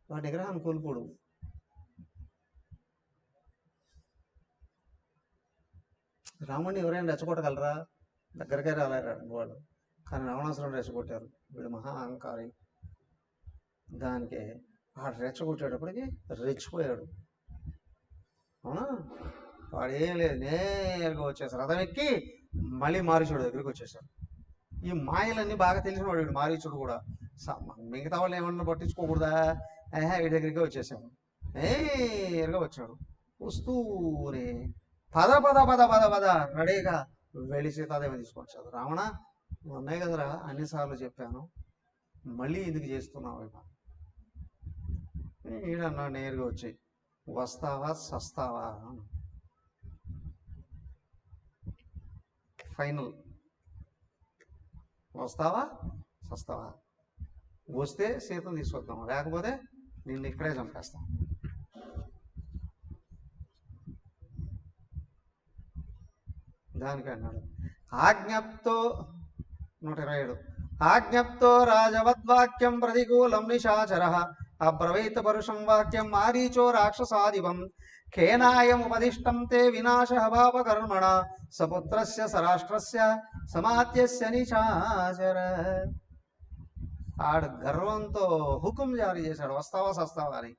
వాడి నిగ్రహాన్ని కోల్పోడు. రాముడిని ఎవరైనా రెచ్చగొట్టగలరా? దగ్గరకే రాలేరాడు వాడు, కానీ రావణాసురుని రెచ్చగొట్టారు. వీడు మహా అహంకారి. దానికి వాడు రెచ్చగొట్టేటప్పటికి రెచ్చిపోయాడు. అవునా, వాడు ఏం లేదు, నేరుగా వచ్చేసారు, రథం ఎక్కి మళ్ళీ మారీచుడు దగ్గరికి వచ్చేసారు. ఈ మాయలన్నీ బాగా తెలిసిన వాడు వీడు మారీచుడు కూడా. మిగతా వాళ్ళు ఏమన్నా పట్టించుకోకూడదా, వీడి దగ్గరికి వచ్చేసాము. నేరుగా వచ్చాడు. వస్తూనే పద పద పద పద పద రెడీగా వెళ్ళి సీతాదేవిని తీసుకొచ్చాడు. రావణ, ఉన్నాయి కదరా, అన్నిసార్లు చెప్పాను, మళ్ళీ ఎందుకు చేస్తున్నావు? ఈడన్నా నేరుగా వచ్చి, వస్తావా సస్తావా, ఫైనల్, వస్తావా సస్తావా, వస్తే సీతను తీసుకొద్దాం, లేకపోతే నిన్ను ఇక్కడే చంపేస్తాం. దానికి అన్నాడు, ఆజ్ఞప్తో 127 ఆజ్ఞప్తో రాజవద్వాక్యం ప్రతికూలం నిశాచర అబ్రవీత పరుషం వాక్యం మారీచో రాక్షసాదివం ఖేనాయముపదిష్టం తే వినాశ భావకర్మణ సపుత్రస్య సరాష్ట్రస్య సమాత్యస్య నిశాచర. ఆడు గర్వంతో హుకుం జారీ చేశాడు, వస్తావా సస్తావా అని.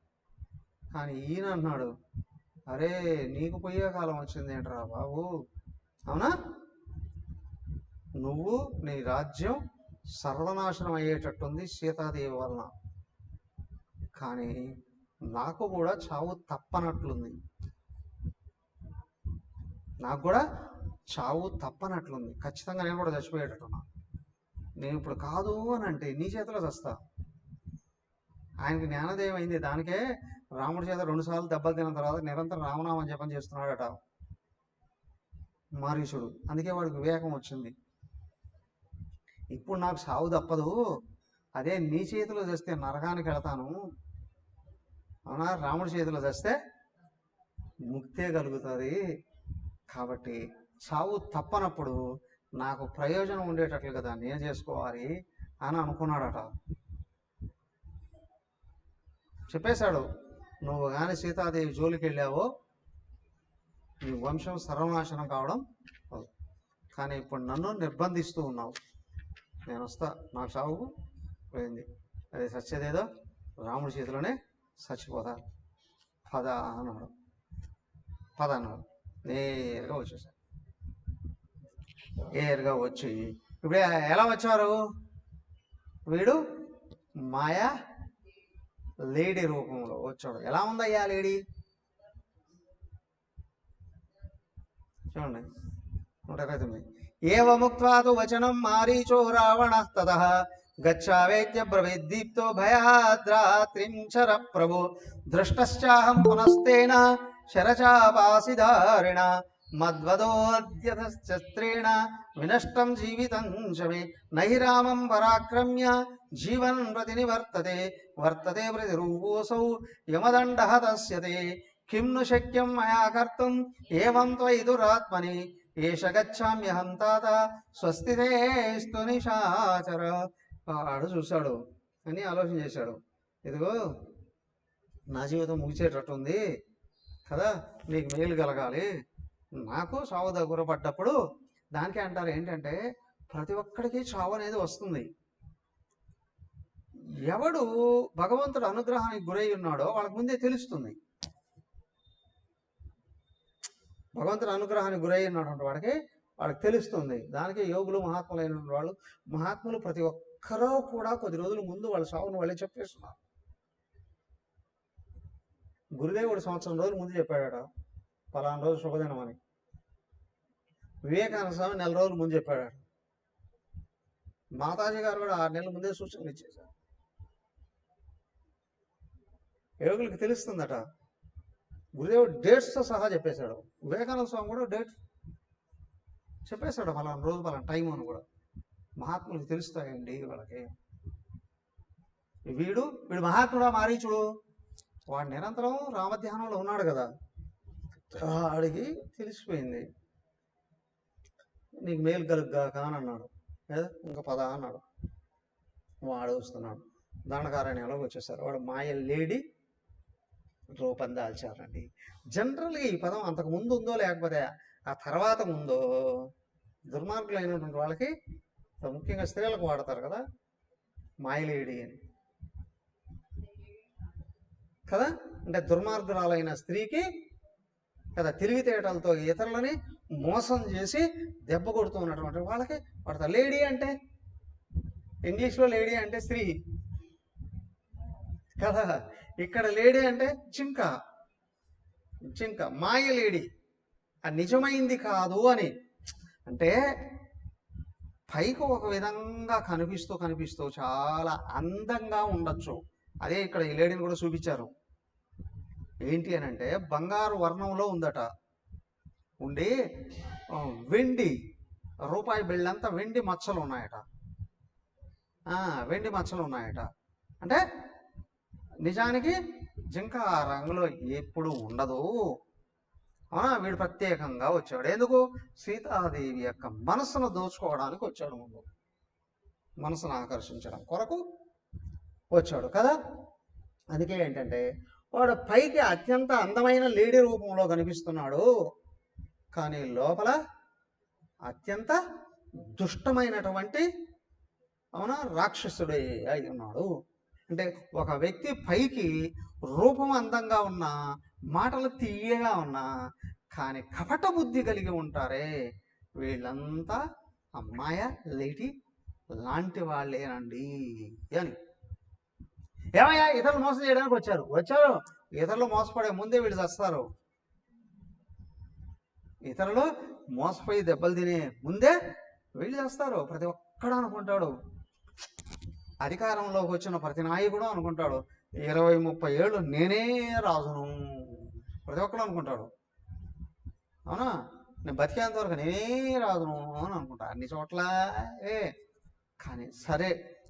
కానీ ఈయన అన్నాడు, అరే నీకు పోయే కాలం వచ్చింది ఏంట్రా బాబు, అవునా, నువ్వు నీ రాజ్యం సర్వనాశనం అయ్యేటట్టుంది సీతాదేవి వలన, కానీ నాకు కూడా చావు తప్పనట్లుంది, నాకు కూడా చావు తప్పనట్లుంది, ఖచ్చితంగా నేను కూడా చచ్చిపోయేటట్టున్నా. నేను ఇప్పుడు కాదు అని అంటే నీ చేతిలో చస్తా. ఆయనకి జ్ఞానోదయం అయింది. దానికే రాముడి చేత 2 సార్లు దెబ్బలు తిన్న తర్వాత నిరంతరం రామనామం జపం చేస్తున్నాడట మారీచుడు. అందుకే వాడికి వివేకం వచ్చింది. ఇప్పుడు నాకు సావు తప్పదు, అదే నీ చేతిలో చేస్తే నరకానికి వెళతాను, అవునా, రాముడి చేతిలో చేస్తే ముక్తే కలుగుతుంది, కాబట్టి చావు తప్పనప్పుడు నాకు ప్రయోజనం ఉండేటట్లు కదా నేను చేసుకోవాలి అని అనుకున్నాడట. చెప్పేశాడు, నువ్వు కానీ సీతాదేవి జోలికి వెళ్ళావో నీ వంశం సర్వనాశనం కావడం, కానీ ఇప్పుడు నన్ను నిర్బంధిస్తూ ఉన్నావు, నేను వస్తా, నాకు సాగు పోయింది, అదే సత్యదేదో రాముడి చేతిలోనే చచ్చిపోతా, పద అన్నాడు. పద అన్నాడు, నేరుగా వచ్చేసాడు. నేరుగా వచ్చి ఇప్పుడు ఎలా వచ్చారు, వీడు మాయా లేడీ రూపంలో వచ్చాడు. ఎలా ఉందయ్యా లేడీ చూడండి, 129 ఏవముక్త్వాతు వచనం మారీచో రావణః తతః గచ్ఛావేత్య బ్రవీద్దీప్తో భయాద్రాత్రిం చర ప్రభు దృష్టశ్చాహం పునస్తేన శరచాపాసిధారిణ మద్వదోద్యతశ్చస్త్రేణ వినష్టం జీవితం చ మే నహి రామం పరాక్రమ్య జీవన్ ప్రతినివర్తతే వర్తతే ప్రతిరూపోసౌ యమదండః తస్యతే కిం ను శక్యం మయా కర్తుం ఏవం త్వయి దురాత్మని ఏష గచ్ఛామ్యహం తాత స్వస్తిదేస్తు నిశాచర. వాడు చూశాడు అని ఆలోచన చేశాడు, ఇదిగో నా జీవితం ముగిచేటట్టుంది కదా, నీకు మేలు కలగాలి, నాకు చావు దగ్గర పడ్డప్పుడు, దానికే అంటారు ఏంటంటే ప్రతి ఒక్కడికి చావు అనేది వస్తుంది. ఎవడు భగవంతుడు అనుగ్రహానికి గురై ఉన్నాడో వాళ్ళకి ముందే తెలుస్తుంది. భగవంతుడు అనుగ్రహానికి గురై ఉన్నటువంటి వాడికి తెలుస్తుంది. దానికి యోగులు మహాత్ములు అయినటువంటి వాళ్ళు, మహాత్ములు ప్రతి ఒక్క ఒక్కరో కూడా కొద్ది రోజుల ముందు వాళ్ళ సావును వాళ్ళే చెప్పేస్తున్నారు. గురుదేవుడు సంవత్సరం రోజుల ముందు చెప్పాడట, పలానా రోజు శుభదినం అని. వివేకానంద స్వామి నెల రోజుల ముందు చెప్పాడట. మాతాజీ గారు కూడా 6 నెలల ముందే సూచనలు ఇచ్చేశారు. యోగులకు తెలుస్తుందట. గురుదేవుడు డేట్స్తో సహా చెప్పేశాడు. వివేకానంద స్వామి కూడా డేట్ చెప్పేశాడు, పలానా రోజు పలానా టైం అని కూడా. మహాత్ములకు తెలుస్తాయండి వాళ్ళకి. వీడు మహాత్ముడా మారీచుడు, వాడు నిరంతరం రామధ్యానంలో ఉన్నాడు కదా, వాడికి తెలిసిపోయింది. నీకు మేలు కలుగ్గాక అని అన్నాడు. ఇంకా పద అన్నాడు. వాడు వస్తున్నాడు. దండకారణ్యంలోకి వచ్చేసారు. వాడు మాయ లేడి రూపం దాల్చారండి. జనరల్గా ఈ పదం అంతకు ముందు ఉందో లేకపోతే ఆ తర్వాత ఉందో, దుర్మార్గులు అయినటువంటి వాళ్ళకి, ముఖ్యంగా స్త్రీలకు వాడతారు కదా మాయలేడి అని కదా. అంటే దుర్మార్గురాలైన స్త్రీకి కదా తెలివితేటలతో ఇతరులని మోసం చేసి దెబ్బ కొడుతూ ఉన్నటువంటి వాళ్ళకి వాడతారు. లేడీ అంటే ఇంగ్లీష్లో లేడీ అంటే స్త్రీ కదా. ఇక్కడ లేడీ అంటే జింక. మాయ లేడీ, అది నిజమైంది కాదు అని. అంటే పైకి ఒక విధంగా కనిపిస్తూ చాలా అందంగా ఉండొచ్చు. అదే ఇక్కడ ఈ లేడీని కూడా చూపించారు. ఏంటి అని అంటే బంగారు వర్ణంలో ఉందట. ఉండి వెండి రూపాయి బిళ్ళంతా వెండి మచ్చలు ఉన్నాయట. వెండి మచ్చలు ఉన్నాయట. అంటే నిజానికి జింక ఆ రంగులో ఎప్పుడు ఉండదు. వీడు ప్రత్యేకంగా వచ్చాడు. ఎందుకు? సీతాదేవి యొక్క మనసును దోచుకోవడానికి వచ్చాడు. ముందు మనసును ఆకర్షించడం కొరకు వచ్చాడు కదా. అందుకే ఏంటంటే వాడు పైకి అత్యంత అందమైన లేడీ రూపంలో కనిపిస్తున్నాడు, కానీ లోపల అత్యంత దుష్టమైనటువంటి రాక్షసుడే అయి ఉన్నాడు. అంటే ఒక వ్యక్తి పైకి రూపం అందంగా ఉన్నా, మాటలు తీయగా ఉన్నా, కానీ కపట బుద్ధి కలిగి ఉంటారే, వీళ్ళంతా అమ్మాయ లేటి లాంటి వాళ్ళేనండి అని. ఏమయ్యా, ఇతరులు మోసం చేయడానికి వచ్చారు. ఇతరులు మోసపడే ముందే వీళ్ళు చేస్తారు. ఇతరులు మోసపోయి దెబ్బలు తినే ముందే వీళ్ళు చేస్తారు. ప్రతి ఒక్కడు అనుకుంటాడు, అధికారంలోకి వచ్చిన ప్రతి నాయకుడు అనుకుంటాడు, 20-30 ఏళ్ళు నేనే రాజును. ప్రతి ఒక్కడు అనుకుంటాడు. అవునా? నేను బతికేంత వరకు నేనే రాజును అని అనుకుంటా అన్ని చోట్ల. కానీ సరే,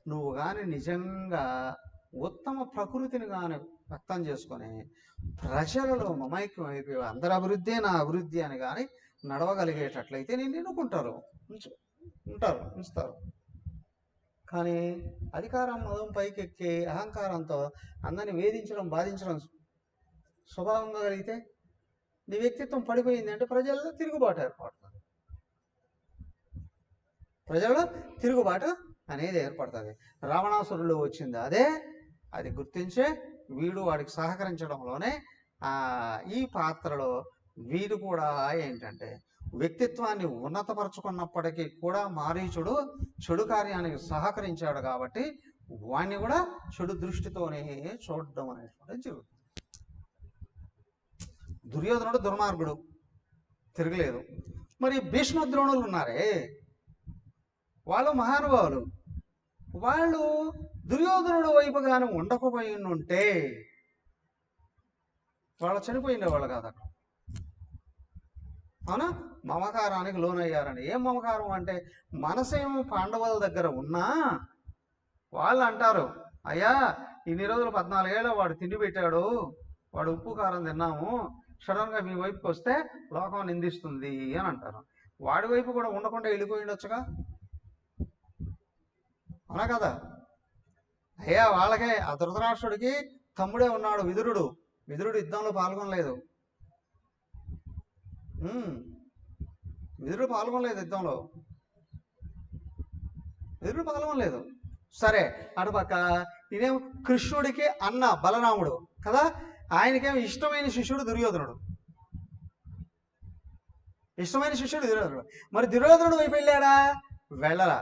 నువ్వు కానీ నిజంగా ఉత్తమ ప్రకృతిని కానీ వ్యక్తం చేసుకొని ప్రజలలో మమైక్యం అయిపోయి అందరి అభివృద్ధి నా అభివృద్ధి అని కానీ నడవగలిగేటట్లయితే నేను ఎన్నుకుంటారు, ఉంచుతారు. కానీ అధికారం మదం పైకెక్కి అహంకారంతో అందరిని వేధించడం, బాధించడం స్వభావంగా కలిగితే నీ వ్యక్తిత్వం పడిపోయింది అంటే ప్రజల్లో తిరుగుబాటు ఏర్పడుతుంది. ప్రజల్లో తిరుగుబాటు అనేది ఏర్పడుతుంది. రావణాసురుడు వచ్చింది అదే. అది గుర్తించే వీడు వాడికి సహకరించడంలోనే ఈ పాత్రలో వీడు కూడా ఏంటంటే వ్యక్తిత్వాన్ని ఉన్నతపరుచుకున్నప్పటికీ కూడా మారీచుడు చెడు కార్యానికి సహకరించాడు కాబట్టి వాణ్ణి కూడా చెడు దృష్టితోనే చూడడం అనేటువంటి జరుగుతుంది. దుర్యోధనుడు దుర్మార్గుడు, తిరగలేదు. మరి భీష్మద్రోణులు ఉన్నారే, వాళ్ళు మహానుభావులు. వాళ్ళు దుర్యోధనుడు వైపుగానే ఉండకపోయి ఉంటే వాళ్ళు చనిపోయిండేవాళ్ళు కాదు అక్కడ. అవునా? మమకారానికి లోనయ్యారని. ఏం మమకారం అంటే మనసేమో పాండవుల దగ్గర ఉన్నా వాళ్ళు అంటారు, అయ్యా ఇన్ని రోజులు 14 ఏళ్ళ వాడు తిండి పెట్టాడు, వాడు ఉప్పు కారం తిన్నాము, సడన్గా మీ వైపుకి వస్తే లోకం నిందిస్తుంది అని అంటారు. వాడి వైపు కూడా ఉండకుండా వెళ్ళిపోయి ఉండొచ్చుగా, అవునా కదా? అయ్యా వాళ్ళకే ఆ ధృతరాష్ట్రుడికి తమ్ముడే ఉన్నాడు విదురుడు. విదురుడు యుద్ధంలో పాల్గొనలేదు. విదురుడు పాల్గొనలేదు యుద్ధంలో. విదురుడు పాల్గొనలేదు. సరే, అటుపక్క ఇదేం కృష్ణుడికి అన్న బలరాముడు కదా, ఆయనకేమో ఇష్టమైన శిష్యుడు దుర్యోధనుడు. మరి దుర్యోధనుడు వైపు వెళ్ళాడా? వెళ్ళరా.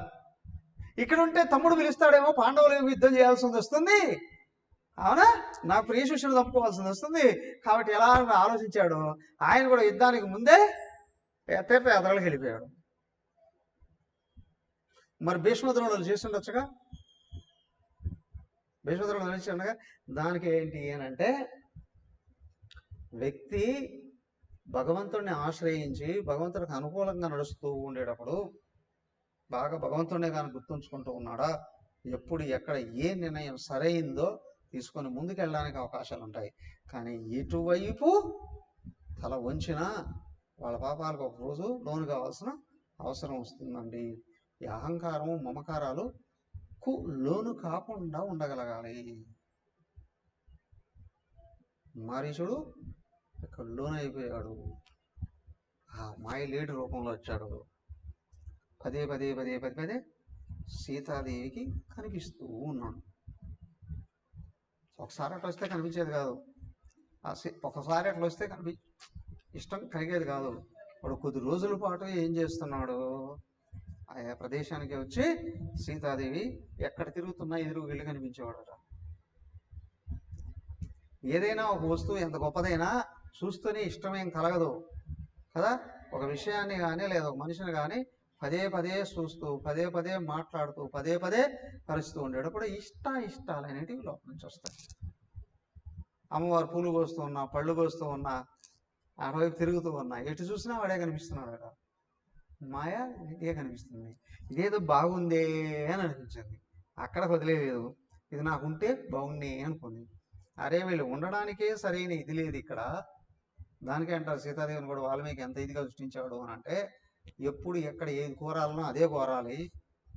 ఇక్కడ ఉంటే తమ్ముడు పిలుస్తాడేమో, పాండవులు యుద్ధం చేయాల్సి వస్తుంది, అవునా, నా ప్రియ శిష్యుడు తప్పుకోవాల్సింది వస్తుంది. కాబట్టి ఎలా ఆలోచించాడు, ఆయన కూడా యుద్ధానికి ముందే తీర్థయాత్రలకు వెళ్ళిపోయాడు. మరి భీష్మద్రోణులు చేస్తుండొచ్చుగా, భీష్మద్రోణులు చేసి ఉండగా దానికి ఏంటి అని అంటే, వ్యక్తి భగవంతుడిని ఆశ్రయించి భగవంతుడికి అనుకూలంగా నడుస్తూ ఉండేటప్పుడు బాగా భగవంతుడినే కానీ గుర్తుంచుకుంటూ ఉన్నాడా, ఎప్పుడు ఎక్కడ ఏ నిర్ణయం సరైందో తీసుకొని ముందుకెళ్ళడానికి అవకాశాలు ఉంటాయి. కానీ ఇటువైపు తల వంచినా వాళ్ళ పాపాలకు ఒక రోజు లోను కావాల్సిన అవసరం వస్తుందండి. ఈ అహంకారము మమకారాలు లోను కాకుండా ఉండగలగాలి. మారీచుడు ఇక్కడ లోన్ అయిపోయాడు, ఆ మాయ లేడి రూపంలో వచ్చాడు. పదే పదే పదే పదే పదే సీతాదేవికి కనిపిస్తూ ఉన్నాడు. ఒకసారి అట్లా వస్తే కనిపించేది కాదు, ఒకసారి అట్లా వస్తే ఇష్టం కలిగేది కాదు. వాడు కొద్ది రోజుల పాటు ఏం చేస్తున్నాడు, ఆయా ప్రదేశానికి వచ్చి సీతాదేవి ఎక్కడ తిరుగుతున్నా ఎదురుకు వెళ్ళి కనిపించేవాడట. ఏదైనా ఒక వస్తువు ఎంత గొప్పదైనా చూస్తూనే ఇష్టమేం కలగదు కదా. ఒక విషయాన్ని కానీ లేదా ఒక మనిషిని కానీ పదే పదే చూస్తూ పదే పదే మాట్లాడుతూ పదే పదే కలుస్తూ ఉండేటప్పుడు ఇష్టాలు అనేటివి లోపల నుంచి వస్తాయి. అమ్మవారు పూలు కోస్తూ ఉన్నా, పళ్ళు కోస్తూ ఉన్నా, అటువైపు తిరుగుతూ ఉన్నా, ఎటు చూసినా వాడే కనిపిస్తున్నాడు కదా. మాయ ఇదే కనిపిస్తుంది. ఇదేదో బాగుందే అని అనిపించింది, అక్కడ వదిలేదు. ఇది నాకుంటే బాగుండే అనుకుంది. అరే వీళ్ళు ఉండడానికే సరైన ఇది లేదు ఇక్కడ. దానికే అంటారు సీతాదేవిని కూడా వాల్మీకి ఎంత ఇదిగా సృష్టించాడు అని అంటే, ఎప్పుడు ఎక్కడ ఏది కోరాలనో అదే కోరాలి,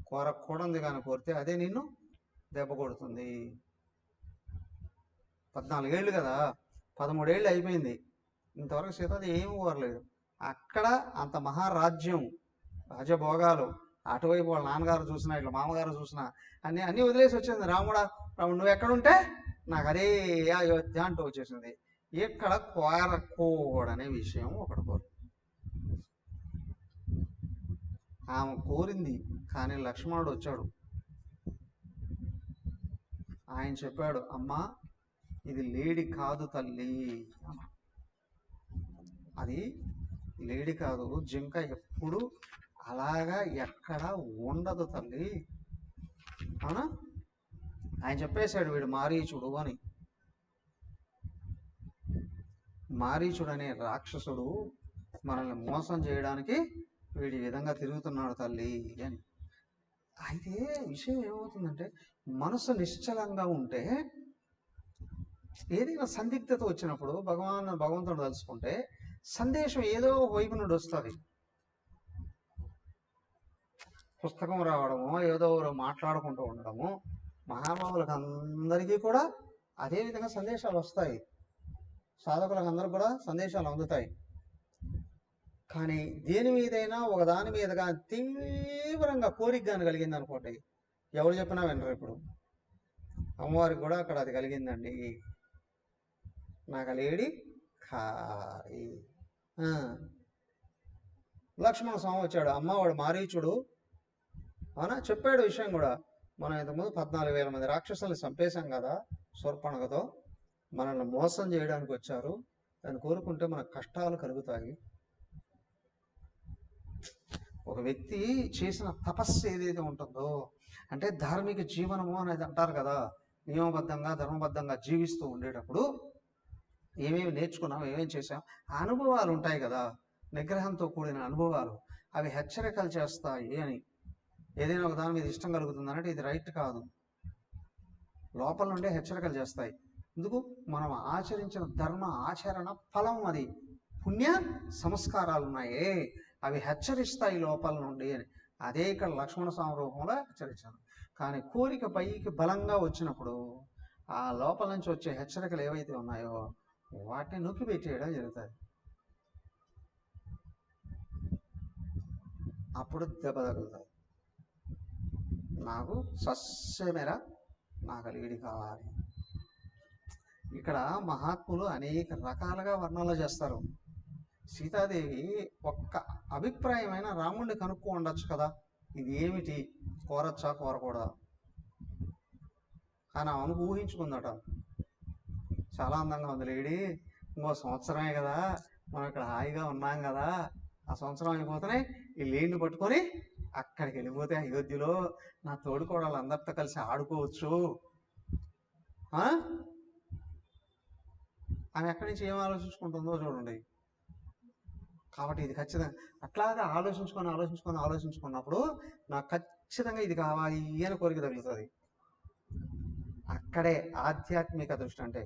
కోరకూడదు కానీ కోరితే అదే నిన్ను దెబ్బ కొడుతుంది. 14 ఏళ్ళు కదా, 13 ఏళ్ళు అయిపోయింది, ఇంతవరకు సీతాదేవి ఏమీ కోరలేదు. అక్కడ అంత మహారాజ్యం, రాజభోగాలు, అటువైపు వాళ్ళ నాన్నగారు చూసినా ఇట్లా మామగారు చూసినా అన్నీ వదిలేసి వచ్చింది. రాముడు నువ్వు ఎక్కడుంటే నాకు అదే అయోధ్య అంటూ వచ్చేసింది. ఇక్కడ కోరకూడనే విషయం ఒకటి కోరు. ఆమె కోరింది, కానీ లక్ష్మణుడు వచ్చాడు. ఆయన చెప్పాడు, అమ్మా ఇది లేడి కాదు తల్లి, అది లేడి కాదు, జింక ఎప్పుడు అలాగా ఎక్కడ ఉండదు తల్లి, అవునా. ఆయన చెప్పేశాడు వీడు మారీచుడు అని. మారీచుడు అనే రాక్షసుడు మనల్ని మోసం చేయడానికి వీడి విధంగా తిరుగుతున్నాడు తల్లి అని. అయితే విషయం ఏమవుతుందంటే, మనసు నిశ్చలంగా ఉంటే ఏదైనా సందిగ్ధత వచ్చినప్పుడు భగవంతుడు తలుచుకుంటే సందేశం ఏదో వైపు నుండి వస్తుంది. పుస్తకం రావడము, ఏదో మాట్లాడుకుంటూ ఉండడము, మహానుభావులకు అందరికీ కూడా అదే విధంగా సందేశాలు వస్తాయి, సాధకులకు అందరూ కూడా సందేశాలు అందుతాయి. కానీ దేని మీదైనా ఒకదాని మీదగా తీవ్రంగా కోరికగాని కలిగింది అనుకోండి, ఎవరు చెప్పినా వినరు. ఇప్పుడు అమ్మవారికి కూడా అక్కడ అది కలిగిందండి, నాకు లేడి కారి. లక్ష్మణ స్వామి వచ్చాడు, అమ్మ వాడు మారీచుడు, అవునా, చెప్పాడు విషయం కూడా. మనం ఇంతకుముందు 14,000 మంది రాక్షసుల్ని చంపేశాం కదా శూర్పణఖతో, మనల్ని మోసం చేయడానికి వచ్చారు, దాన్ని కోరుకుంటే మనకు కష్టాలు కలుగుతాయి. ఒక వ్యక్తి చేసిన తపస్సు ఏదైతే ఉంటుందో, అంటే ధార్మిక జీవనము అనేది అంటారు కదా, నియమబద్ధంగా ధర్మబద్ధంగా జీవిస్తూ ఉండేటప్పుడు ఏమేమి నేర్చుకున్నాం, ఏమేమి చేసాం, అనుభవాలు ఉంటాయి కదా, నిగ్రహంతో కూడిన అనుభవాలు, అవి హెచ్చరికలు చేస్తాయి అని. ఏదైనా ఒక దాని మీద ఇష్టం కలుగుతుందంటే ఇది రైట్ కాదు, లోపల నుండే హెచ్చరికలు చేస్తాయి. ఎందుకు, మనం ఆచరించిన ధర్మ ఆచరణ ఫలం, అది పుణ్య సంస్కారాలు ఉన్నాయే, అవి హెచ్చరిస్తాయి లోపల నుండి అని. అదే ఇక్కడ లక్ష్మణ స్వామి రూపంలో హెచ్చరించాను. కానీ కోరిక పైకి బలంగా వచ్చినప్పుడు ఆ లోపల నుంచి వచ్చే హెచ్చరికలు ఏవైతే ఉన్నాయో వాటిని నొక్కి పెట్టేయడం జరుగుతుంది. అప్పుడు దెబ్బ తగులుతుంది. నాకు సస్యమేర నాకు లేడి కావాలి. ఇక్కడ మహాత్ములు అనేక రకాలుగా వర్ణనలు చేస్తారు. సీతాదేవి ఒక్క అభిప్రాయమైన రాముడిని కనుక్కో ఉండొచ్చు కదా, ఇది ఏమిటి, కోరచ్చా కోరకూడదా అని ఆమె ఊహించుకుందట. చాలా అందంగా ఉంది లేడీ, ఇంకో సంవత్సరమే కదా మనం ఇక్కడ హాయిగా ఉన్నాం కదా, ఆ సంవత్సరం అయిపోతేనే ఈ లేడిని పట్టుకొని అక్కడికి వెళ్ళిపోతే అయోధ్యలో నా తోడుకోడలు అందరితో కలిసి ఆడుకోవచ్చు. ఆమె ఎక్కడి నుంచి ఏం ఆలోచించుకుంటుందో చూడండి. కాబట్టి ఇది ఖచ్చితంగా అట్లాగా ఆలోచించుకున్నప్పుడు నాకు ఖచ్చితంగా ఇది కావాలి అని కోరిక తగులుతుంది. అక్కడే ఆధ్యాత్మిక దృష్టి అంటే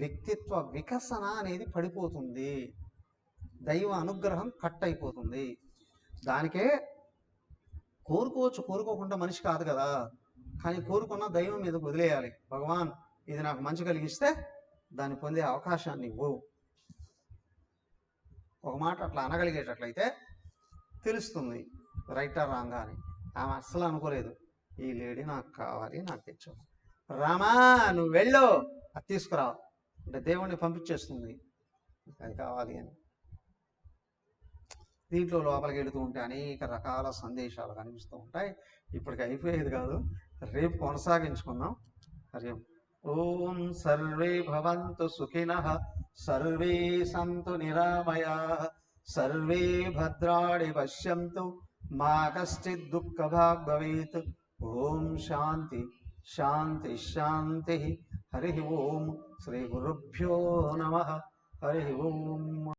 వ్యక్తిత్వ వికసన అనేది పడిపోతుంది, దైవ అనుగ్రహం కట్ అయిపోతుంది. దానికే కోరుకోకుండా మనిషి కాదు కదా, కానీ కోరుకున్న దైవం మీద వదిలేయాలి. భగవాన్ ఇది నాకు మంచి కలిగిస్తే దాన్ని పొందే అవకాశాన్ని ఇవ్వు. ఒక మాట అట్లా అనగలిగేటట్లయితే తెలుస్తుంది రైటా రాంగా అని. ఆమె అస్సలు అనుకోలేదు, ఈ లేడీ నాకు కావాలి, నాకు తెచ్చు, రామా నువ్వు వెళ్ళు అది తీసుకురా అంటే దేవుణ్ణి పంపించేస్తుంది అది కావాలి అని. దీంట్లో లోపలికి వెళుతూ ఉంటే అనేక రకాల సందేశాలు కనిపిస్తూ ఉంటాయి. ఇప్పటికి అయిపోయేది కాదు, రేపు కొనసాగించుకుందాం. హరి ఓం. సర్వే భవంతు సుఖినః, సర్వే సంతు నిరామయాః, సర్వే భద్రాణి పశ్యంతు, మా కశ్చిద్ దుఃఖభాగ్ భవేత్. ఓం శాంతి శాంతి శాంతి. హరి ఓం. శ్రీ గురుభ్యో నమః. హరి ఓం.